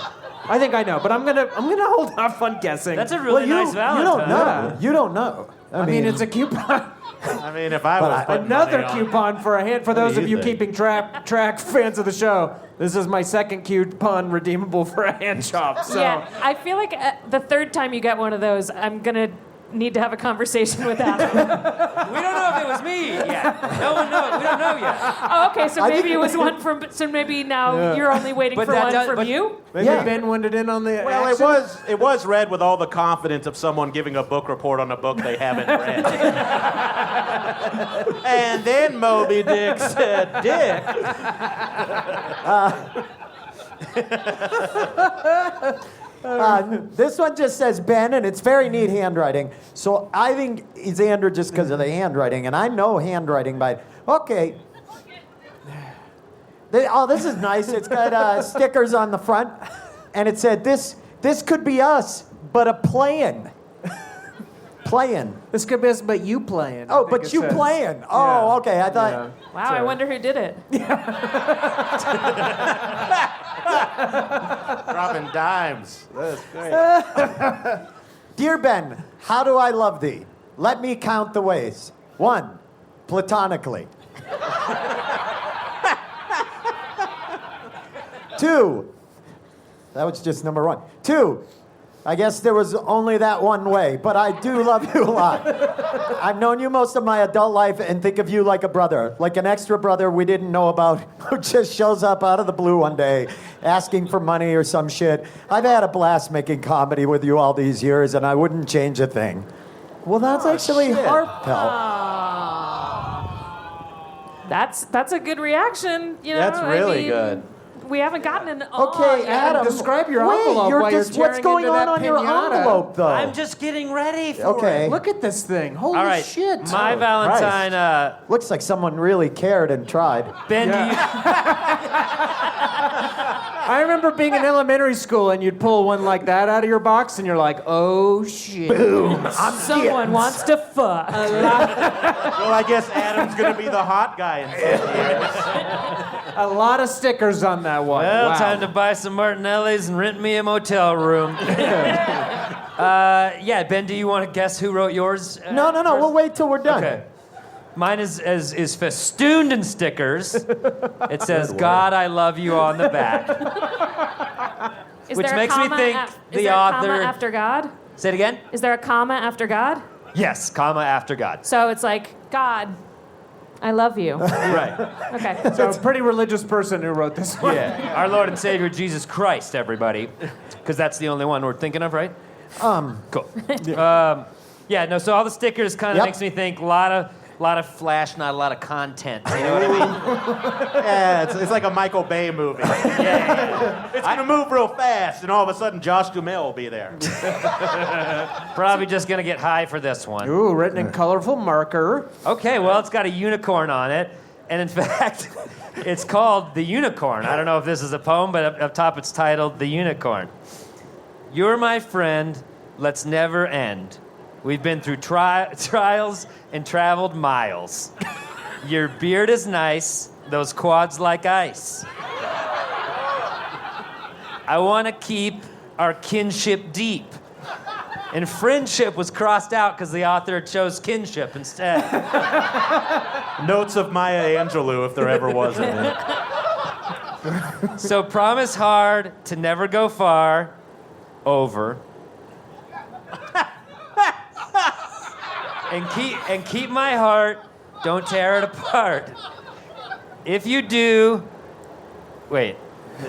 I think I know, but I'm gonna hold off on guessing. That's a really nice Valentine. You don't know. Yeah. You don't know. I mean, it's a coupon. I mean, if I was putting Another money on- coupon for a hand. For those do of you you think? keeping track fans of the show, this is my second coupon redeemable for a hand job. So. Yeah, I feel like the third time you get one of those, I'm gonna need to have a conversation with Adam. We don't know if it was me yet. No one knows. We don't know yet. Oh, okay, so maybe it was one from. So maybe now you're only waiting But for that one does- from but- you. Maybe Yeah. Ben wanted it in on the Well, action. it was read with all the confidence of someone giving a book report on a book they haven't read. And then Moby Dick said, "Dick." This one just says Ben, and it's very neat handwriting. So I think it's Andrew just because of the handwriting, and I know handwriting by. Okay. Oh, this is nice. It's got stickers on the front, and it said, "This could be us, but a playing." Playing. This could be us, but you playing. I Oh, think but it you says. playing. Oh, Yeah. okay. I thought. Yeah. Wow, I wonder who did it. Dropping dimes. That's great. Dear Ben, how do I love thee? Let me count the ways. 1, platonically. 2, that was just number 1. 2, I guess there was only that one way, but I do love you a lot. I've known you most of my adult life and think of you like a brother, like an extra brother we didn't know about who just shows up out of the blue one day asking for money or some shit. I've had a blast making comedy with you all these years, and I wouldn't change a thing. Well, that's actually heartfelt. That's a good reaction. You know, That's really I mean, good. We haven't gotten an Okay, yet. Adam, describe your wait, envelope you're while you're just, what's tearing going into that on your piñata. envelope, though? I'm just getting ready for Okay. it. Look at this thing. Holy All right, shit. my Valentine. Looks like someone really cared and tried. Ben, do you? I remember being in elementary school and you'd pull one like that out of your box and you're like, oh shit. Someone wants to fuck. Well, I guess Adam's gonna be the hot guy in 10 years. A lot of stickers on that one. Well, wow. time to buy some Martinellis and rent me a motel room. Yeah, Ben, do you want to guess who wrote yours? No, we'll wait till we're done. Okay. Mine is festooned in stickers. It says, God, I love you on the back. Is Which there a makes me comma think is the there a author- comma after God? Say it again? Is there a comma after God? Yes, comma after God. So it's like, God, I love you. Right. Okay. So a pretty religious person who wrote this one. Yeah. Our Lord and Savior Jesus Christ, everybody. Because that's the only one we're thinking of, right? Cool. Yeah, no, so all the stickers kind of Yep. makes me think a lot of flash, not a lot of content. You know what I mean? Yeah, it's like a Michael Bay movie. It's gonna move real fast, and all of a sudden Josh Duhamel will be there. Probably just going to get high for this one. Ooh, written in colorful marker. Okay, well, it's got a unicorn on it. And in fact, it's called The Unicorn. I don't know if this is a poem, but up top it's titled The Unicorn. You're my friend, let's never end. We've been through trials and traveled miles. Your beard is nice, those quads like ice. I want to keep our kinship deep. And friendship was crossed out because the author chose kinship instead. Notes of Maya Angelou, if there ever was any. So promise hard to never go far. Over. and keep my heart. Don't tear it apart. If you do, wait.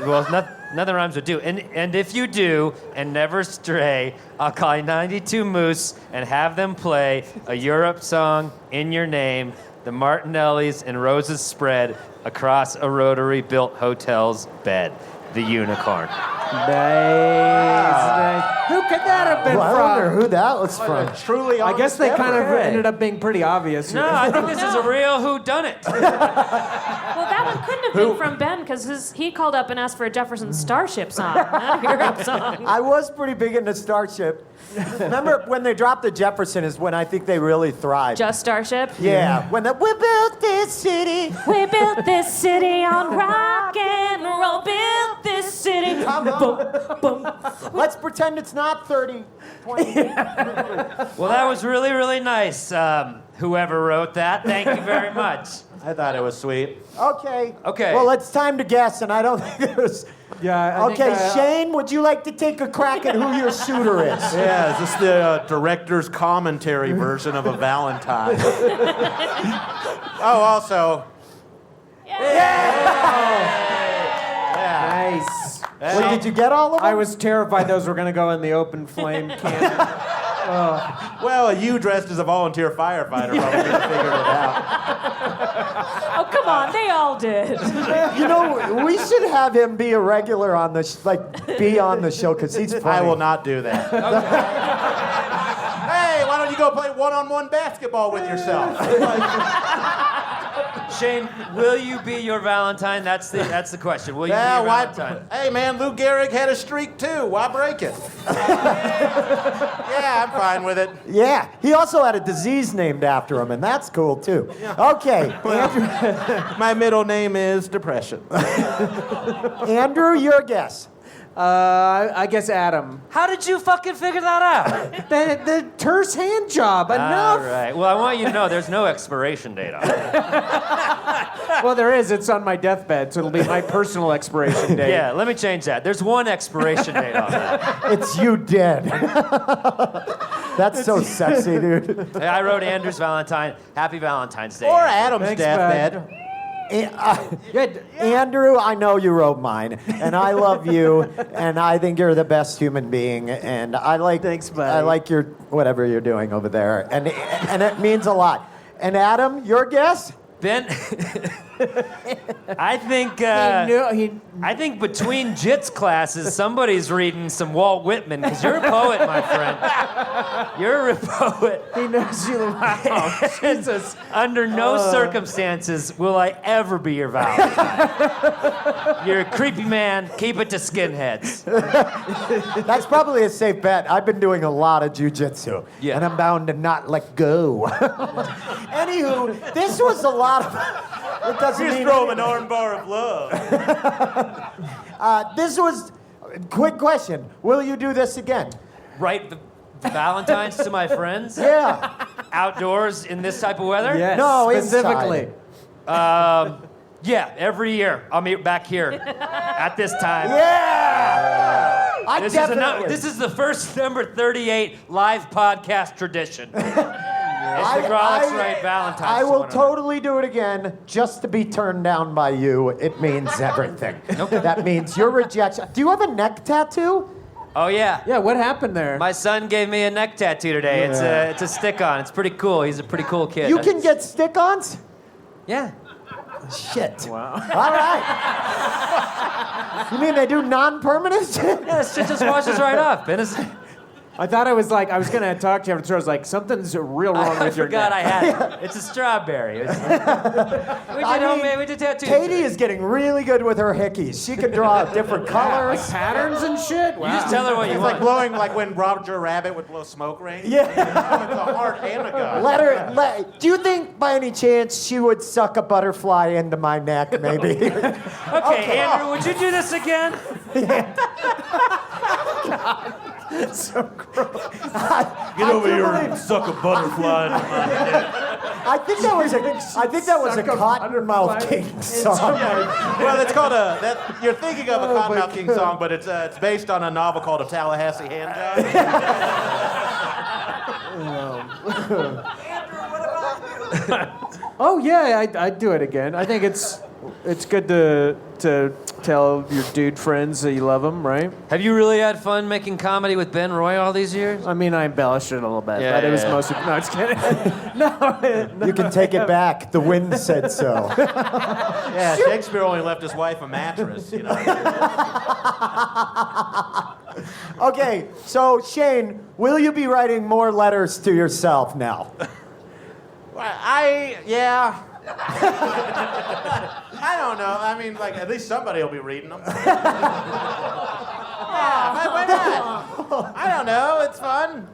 Well, nothing rhymes with do. And if you do, and never stray, I'll call 92 Moose and have them play a Europe song in your name. The Martinellis and roses spread across a rotary-built hotel's bed. The Unicorn. Nice. Who could that have been Well, I from? wonder who that was from. Truly, I guess they kind of Okay. ended up being pretty obvious. No, I think this is a real whodunit. Well, that one couldn't have been from Ben because he called up and asked for a Jefferson Starship song, not a Europe song. I was pretty big into Starship. Remember when they dropped the Jefferson is when I think they really thrived. Just Starship? Yeah, when we built this city. We built this city on rock and roll. Built this city. Come on. Let's pretend it's not 30. 20. Well, that was really, really nice. Whoever wrote that, thank you very much. I thought it was sweet. Okay. Okay. Well, it's time to guess, and I don't think there's. Yeah. Okay, Shane, would you like to take a crack at who your suitor is? Yeah, is this the director's commentary version of a Valentine? Oh, also, Nice. Well, did you get all of them? I was terrified those were going to go in the open flame can. well, you dressed as a volunteer firefighter probably could have figured it out. Oh, come on. They all did. You know, we should have him be a regular on the be on the show because he's funny. I will not do that. Hey, why don't you go play one-on-one basketball with yourself? Shane, will you be your Valentine? That's the question. Will you be Yeah, your why? Valentine? Hey, man, Lou Gehrig had a streak too. Why break it? Yeah, I'm fine with it. Yeah, he also had a disease named after him, and that's cool too. Okay, My middle name is Depression. Andrew, your guess. I guess Adam. How did you fucking figure that out? The terse hand job. All Enough. right. Well, I want you to know there's no expiration date on it. Well, there is. It's on my deathbed, so it'll be my personal expiration date. Yeah, let me change that. There's one expiration date on that. It's you dead. That's so sexy, dude. Hey, I wrote Andrew's Valentine. Happy Valentine's Day. Or Adam's Thanks, deathbed. Andrew, I know you wrote mine, and I love you, and I think you're the best human being, and I like. Thanks, buddy. I like your whatever you're doing over there, and it means a lot. And Adam, your guess? Ben, I think I think between JITS classes, somebody's reading some Walt Whitman because you're a poet, my friend. You're a poet. He knows you. Wow, Jesus. Under no circumstances will I ever be your Valentine. You're a creepy man. Keep it to skinheads. That's probably a safe bet. I've been doing a lot of jujitsu, Yeah. and I'm bound to not let go. Anywho, this was a lot of. It doesn't mean Throw him an armbar of love. this was. Quick question: will you do this again? Write the Valentines to my friends Yeah. outdoors in this type of weather. Yes, No, specifically. inside. Yeah, every year I'll meet back here at this time. Yeah. I definitely. This is the first number 38 live podcast tradition. It's the Grolix Right Valentine's. I will tournament. totally do it again just to be turned down by you. It means everything. That means your rejection. Do you have a neck tattoo? Oh yeah. Yeah, what happened there? My son gave me a neck tattoo today. It's a stick-on. It's pretty cool. He's a pretty cool kid. You can get stick-ons? Yeah. Shit. Wow. All right. You mean they do non-permanent? Yeah, shit just washes right off. Ben is. I thought I was gonna talk to you after. I was like, something's real wrong I with your forgot neck. I had it. It's a strawberry. We did homemade. We did tattoos. Katie is getting really good with her hickeys. She can draw different colors. Like patterns and shit. Wow. You just tell her what you It's want. like blowing, like when Roger Rabbit would blow smoke rain. Yeah. It's a heart and a gun. Do you think by any chance she would suck a butterfly into my neck, maybe? Okay, Andrew, would you do this again? So gross. Get over here and suck a butterfly into my neck. I think that was a Cottonmouth King song. Well, it's called you're thinking of a Cottonmouth King song, but it's based on a novel called A Tallahassee Hand Job. Oh yeah, I'd do it again. I think it's good to tell your dude friends that you love them, right? Have you really had fun making comedy with Ben Roy all these years? I mean, I embellished it a little bit, Yeah, but it was yeah. mostly. No, I'm just kidding. No. You can take it back. The wind said so. Yeah, Shakespeare only left his wife a mattress, you know. Okay, so Shane, will you be writing more letters to yourself now? Yeah. I don't know. I mean, like, at least somebody will be reading them. Yeah, why not? I don't know. It's fun.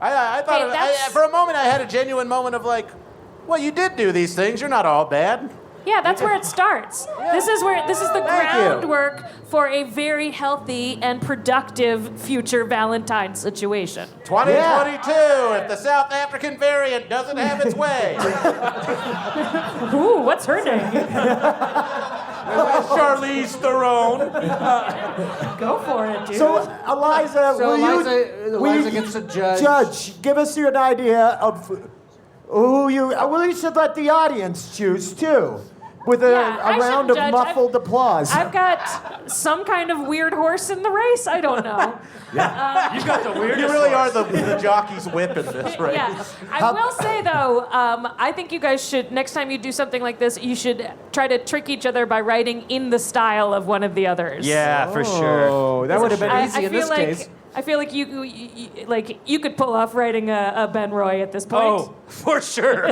I thought for a moment I had a genuine moment of like, well, you did do these things. You're not all bad. Yeah, that's where it starts. This is the Thank you. groundwork for a very healthy and productive future Valentine situation. 2022, if the South African variant doesn't have its way. Ooh, what's her name? Charlize Theron. Go for it, dude. So, Eliza, Eliza gets to judge. Judge, give us an idea of who you. Well, you should let the audience choose too, with a I round should of judge. muffled applause. I've got some kind of weird horse in the race. I don't know. You got the weirdest. You really horse. are the jockey's whip in this race. Yeah, I will say though, I think you guys should, next time you do something like this, you should try to trick each other by writing in the style of one of the others. Yeah, for sure. Oh, that would have been easy in feel this like, case. I feel like you could pull off writing a Ben Roy at this point. Oh, for sure.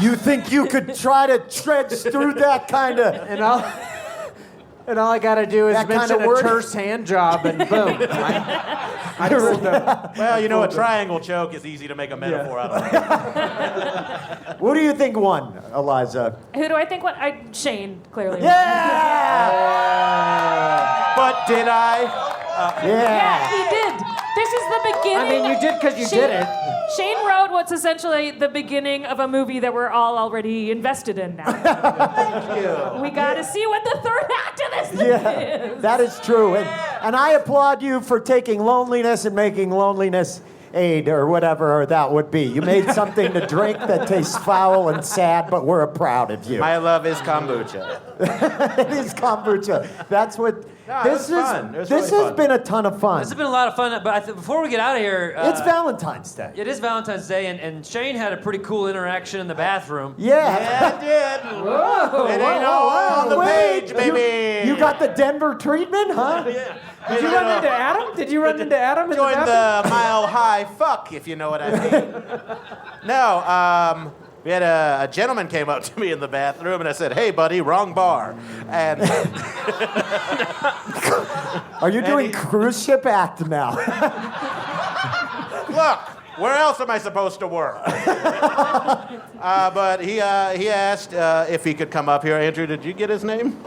You think you could try to trudge through that kind of? And all I gotta do is That kind mention of a word? terse hand job, and boom. I fooled them. Well, you know, a triangle choke is easy to make a metaphor out of. What do you think won, Eliza? Who do I think? Shane, clearly. Yeah! But Did I? Yeah, he did. This is the beginning. I mean, you did because you did it. Shane wrote what's essentially the beginning of a movie that we're all already invested in now. Thank you. We got to see what the third act of this thing is. That is true. And I applaud you for taking loneliness and making loneliness aid or whatever that would be. You made something to drink that tastes foul and sad, but we're proud of you. My love is kombucha. It is kombucha. That's what. No, this it was fun. It was this really has fun. been a ton of fun. This has been a lot of fun, but before we get out of here... It's Valentine's Day. It is Valentine's Day, and Shane had a pretty cool interaction in the bathroom. Yeah. Yeah, I did. Whoa. It ain't all on the Wait, page, baby. You got the Denver treatment, huh? Yeah. Did you run into Adam? Did you run into Adam in the Join bathroom? the Mile High fuck, if you know what I mean. No, we had a gentleman came up to me in the bathroom, and I said, "Hey, buddy, wrong bar." And Are you doing cruise ship act now? look, where else am I supposed to work? But he asked if he could come up here. Andrew, did you get his name?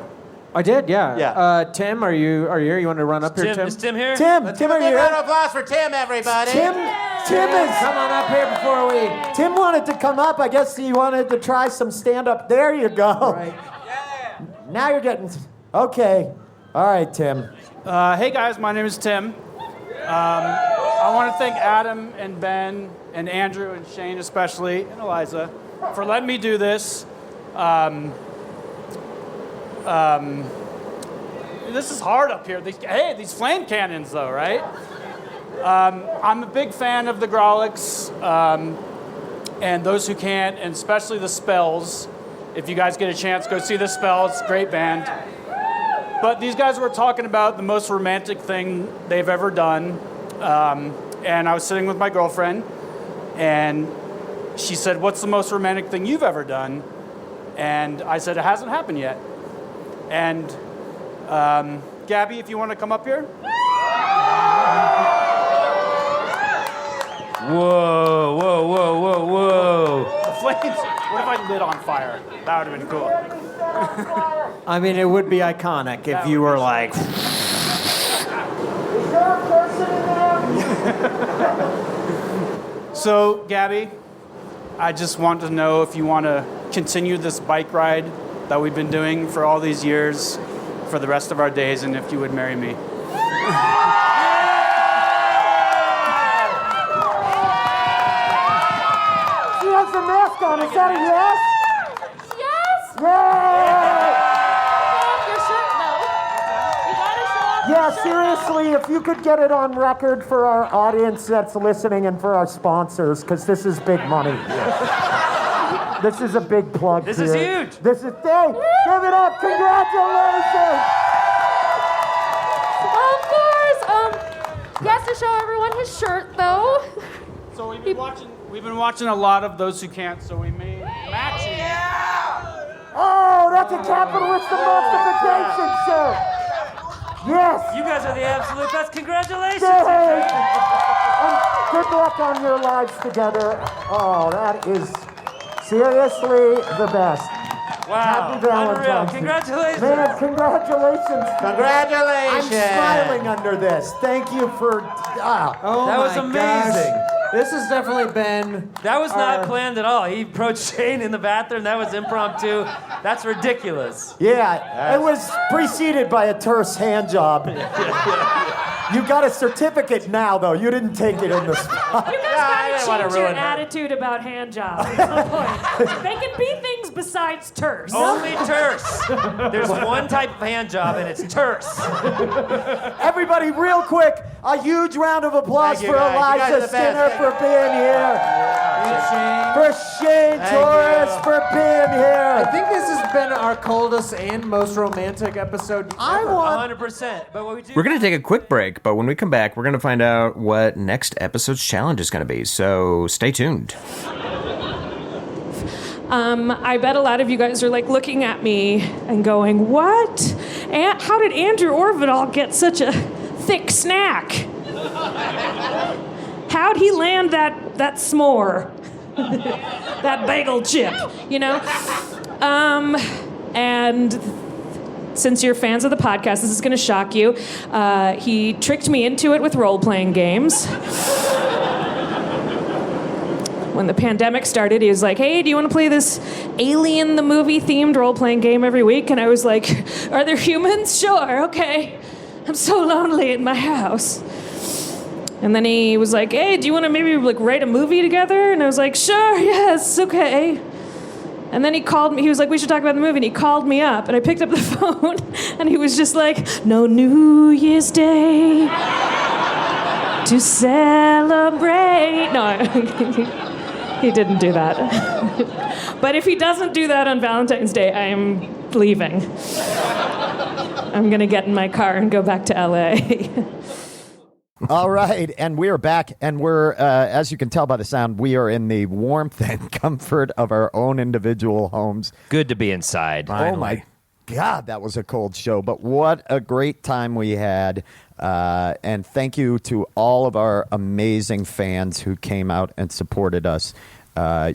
I did, yeah. Yeah. Tim, are you here? You want to run up here, Tim? Is Tim here? Tim, are Give a you big round of here? applause for Tim, everybody. Tim is. Come on up here before we... Tim wanted to come up. I guess he wanted to try some stand-up. There you go. Right. Now you're getting. Okay. All right, Tim. Hey guys, my name is Tim. I want to thank Adam and Ben and Andrew and Shane especially, and Eliza, for letting me do this. This is hard up here. These flame cannons though, right? I'm a big fan of the Grolics, and those who can't, and especially the Spells. If you guys get a chance, go see the Spells. Great band. But these guys were talking about the most romantic thing they've ever done. And I was sitting with my girlfriend, and she said, "What's the most romantic thing you've ever done?" And I said, "It hasn't happened yet." And Gabby, if you want to come up here. Whoa, whoa, whoa, whoa, whoa. The flames. What if I lit on fire? That would have been cool. I mean, it would be iconic if you were like... Is there a person in there? So, Gabby, I just want to know if you want to continue this bike ride that we've been doing for all these years for the rest of our days, and if you would marry me. She has the mask on. Is that a yes? Yes! Yay! Show off your shirt, though. You gotta show off Yeah, your shirt. seriously, if you could get it on record for our audience that's listening and for our sponsors, because this is big money. This is a big plug. This here. is huge. This is hey, give it up! Congratulations! Of course. He has to show everyone his shirt, though. So we've been watching a lot of Those Who Can't, so we made matching. Oh, that's a capitalist emulsification shirt. Yes. You guys are the absolute best. Congratulations. Yay. And good luck on your lives together. Oh, that is seriously the best. Wow. Happy Valentine's Unreal. Day. Congratulations. Man, congratulations. Congratulations. I'm smiling under this. Thank you for. Oh That was my amazing. gosh. This has definitely been... That was not our- planned at all. He approached Shane in the bathroom. That was impromptu. That's ridiculous. Yeah, it was preceded by a terse hand job. You got a certificate now, though. You didn't take it in the spot. You guys I didn't wanna gotta change your ruin her. attitude about hand jobs at some point. They can be things besides terse. Only terse. There's one type of hand job, and it's terse. Everybody, real quick, a huge round of applause Thank you, for guys. You guys are Eliza the best. Skinner for being here. For Shane Torres for being I here. think this has been our coldest and most romantic episode I ever. want. 100%. But what we do... We're going to take a quick break, but when we come back, we're going to find out what next episode's challenge is going to be. So stay tuned. I bet a lot of you guys are like looking at me and going, "What? How did Andrew Orvidal get such a thick snack? How'd he land that s'more? that bagel chip, you know?" And since you're fans of the podcast, this is going to shock you. He tricked me into it with role-playing games. When the pandemic started, he was like, hey, do you want to play this Alien the movie themed role-playing game every week? And I was like, are there humans? Sure, okay. I'm so lonely in my house. And then he was like, hey, do you want to maybe like write a movie together? And I was like, sure, yes, okay. And then he called me. He was like, we should talk about the movie. And he called me up. And I picked up the phone. And he was just like, no New Year's Day to celebrate. No, he didn't do that. But if he doesn't do that on Valentine's Day, I am leaving. I'm going to get in my car and go back to L.A. All right, and we are back, and we're, as you can tell by the sound, we are in the warmth and comfort of our own individual homes. Good to be inside. Oh, my God, that was a cold show, but what a great time we had. And thank you to all of our amazing fans who came out and supported us.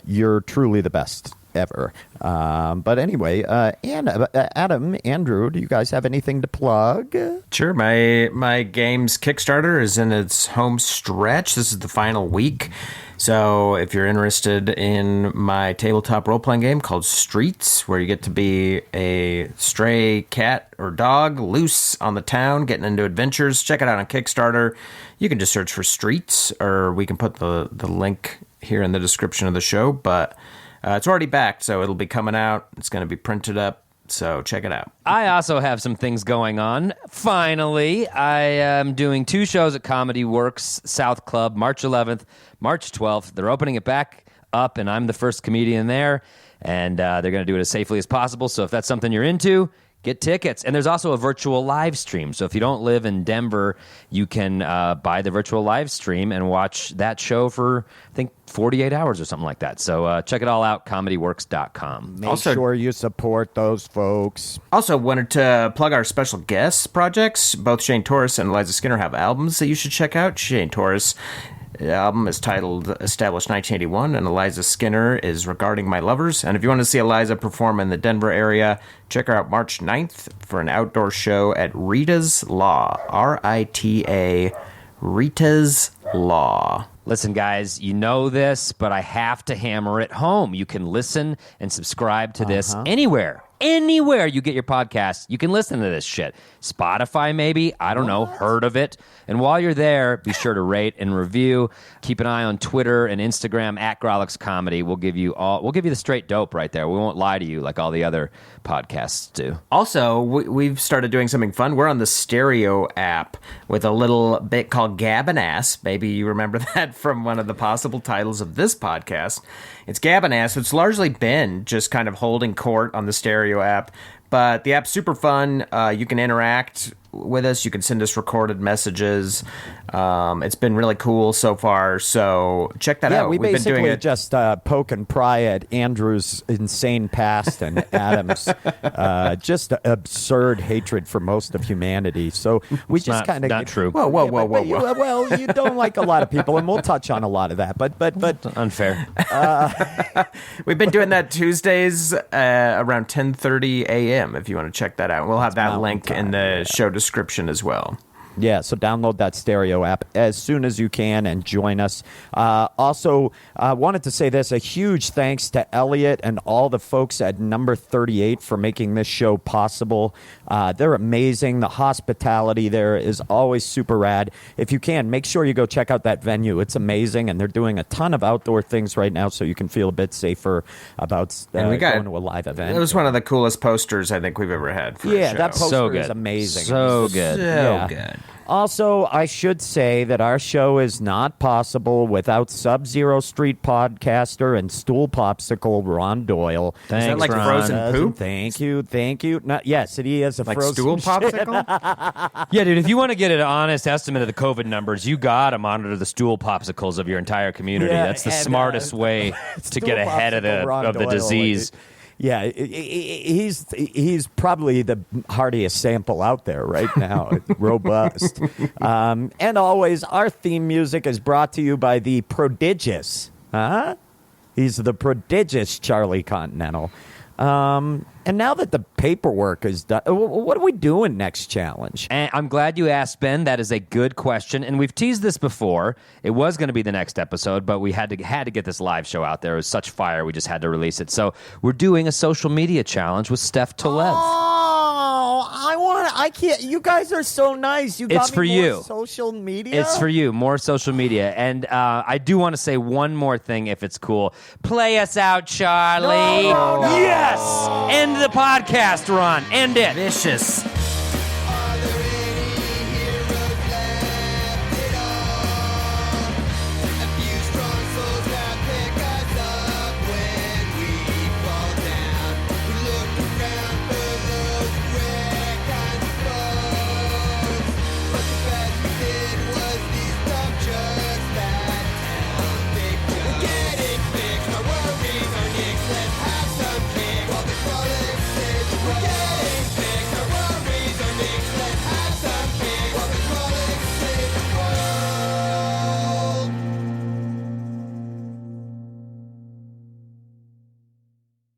You're truly the best ever. But anyway, Adam, Andrew, do you guys have anything to plug? Sure. My game's Kickstarter is in its home stretch. This is the final week. So if you're interested in my tabletop role-playing game called Streets, where you get to be a stray cat or dog loose on the town, getting into adventures, check it out on Kickstarter. You can just search for Streets, or we can put the link here in the description of the show. But it's already backed, so it'll be coming out. It's going to be printed up, so check it out. I also have some things going on. Finally, I am doing 2 shows at Comedy Works South Club, March 11th, March 12th. They're opening it back up, and I'm the first comedian there, and they're going to do it as safely as possible. So if that's something you're into, get tickets. And there's also a virtual live stream. So if you don't live in Denver, you can buy the virtual live stream and watch that show for, I think, 48 hours or something like that. So check it all out, comedyworks.com. Make sure you support those folks. Also wanted to plug our special guest projects. Both Shane Torres and Eliza Skinner have albums that you should check out. Shane Torres' album is titled Established 1981, and Eliza Skinner is Regarding My Lovers. And if you want to see Eliza perform in the Denver area, check her out March 9th for an outdoor show at Rita's Law. R-I-T-A, Rita's Law. Listen, guys, you know this, but I have to hammer it home. You can listen and subscribe to this anywhere. Anywhere you get your podcast, you can listen to this shit. Spotify, maybe. I don't know. Heard of it. And while you're there, be sure to rate and review. Keep an eye on Twitter and Instagram at Grolix Comedy. We'll give you the straight dope right there. We won't lie to you like all the other podcasts do. Also, we've started doing something fun. We're on the Stereo app with a little bit called Gab and Ass. Maybe you remember that from one of the possible titles of this podcast. It's Gab and Ass. It's largely been just kind of holding court on the Stereo app. But the app's super fun. You can interact with us. You can send us recorded messages. It's been really cool so far. So check that out. We We've basically been doing it. just poke and pry at Andrew's insane past and Adam's just absurd hatred for most of humanity. So we just kind of not true. Whoa. Well, you don't like a lot of people, and we'll touch on a lot of that. But Unfair. We've been doing that Tuesdays around 10:30 a.m. If you want to check that out. We'll have that link in the show description as well. Yeah, so download that Stereo app as soon as you can and join us. Also, wanted to say this, a huge thanks to Elliot and all the folks at Number 38 for making this show possible. They're amazing. The hospitality there is always super rad. If you can, make sure you go check out that venue. It's amazing, and they're doing a ton of outdoor things right now so you can feel a bit safer about going to a live event. It was one of the coolest posters I think we've ever had for a show. That poster So good. is amazing. So good. So good. Also, I should say that our show is not possible without Sub-Zero Street podcaster and stool popsicle Ron Doyle. Thanks, Is that like Ron. frozen poop? Thank you. Yes, it is a Like frozen stool shit. popsicle? Yeah, dude, if you want to get an honest estimate of the COVID numbers, you got to monitor the stool popsicles of your entire community. Yeah, That's the and, smartest way to Stool get ahead popsicle Ron of the Doyle, disease. Yeah, he's probably the hardiest sample out there right now. It's robust. And always, our theme music is brought to you by the prodigious. He's the prodigious Charlie Continental. And now that the paperwork is done, what are we doing next challenge? And I'm glad you asked, Ben. That is a good question, and we've teased this before. It was going to be the next episode, but we had to get this live show out there. It was such fire, we just had to release it. So we're doing a social media challenge with Steph Tolev. Oh, I can't. You guys are so nice. You got It's for me more you. social media. It's for you, more social media. And I do want to say one more thing, if it's cool. Play us out, Charlie. No. Yes! End the podcast, Ron. End it. Vicious.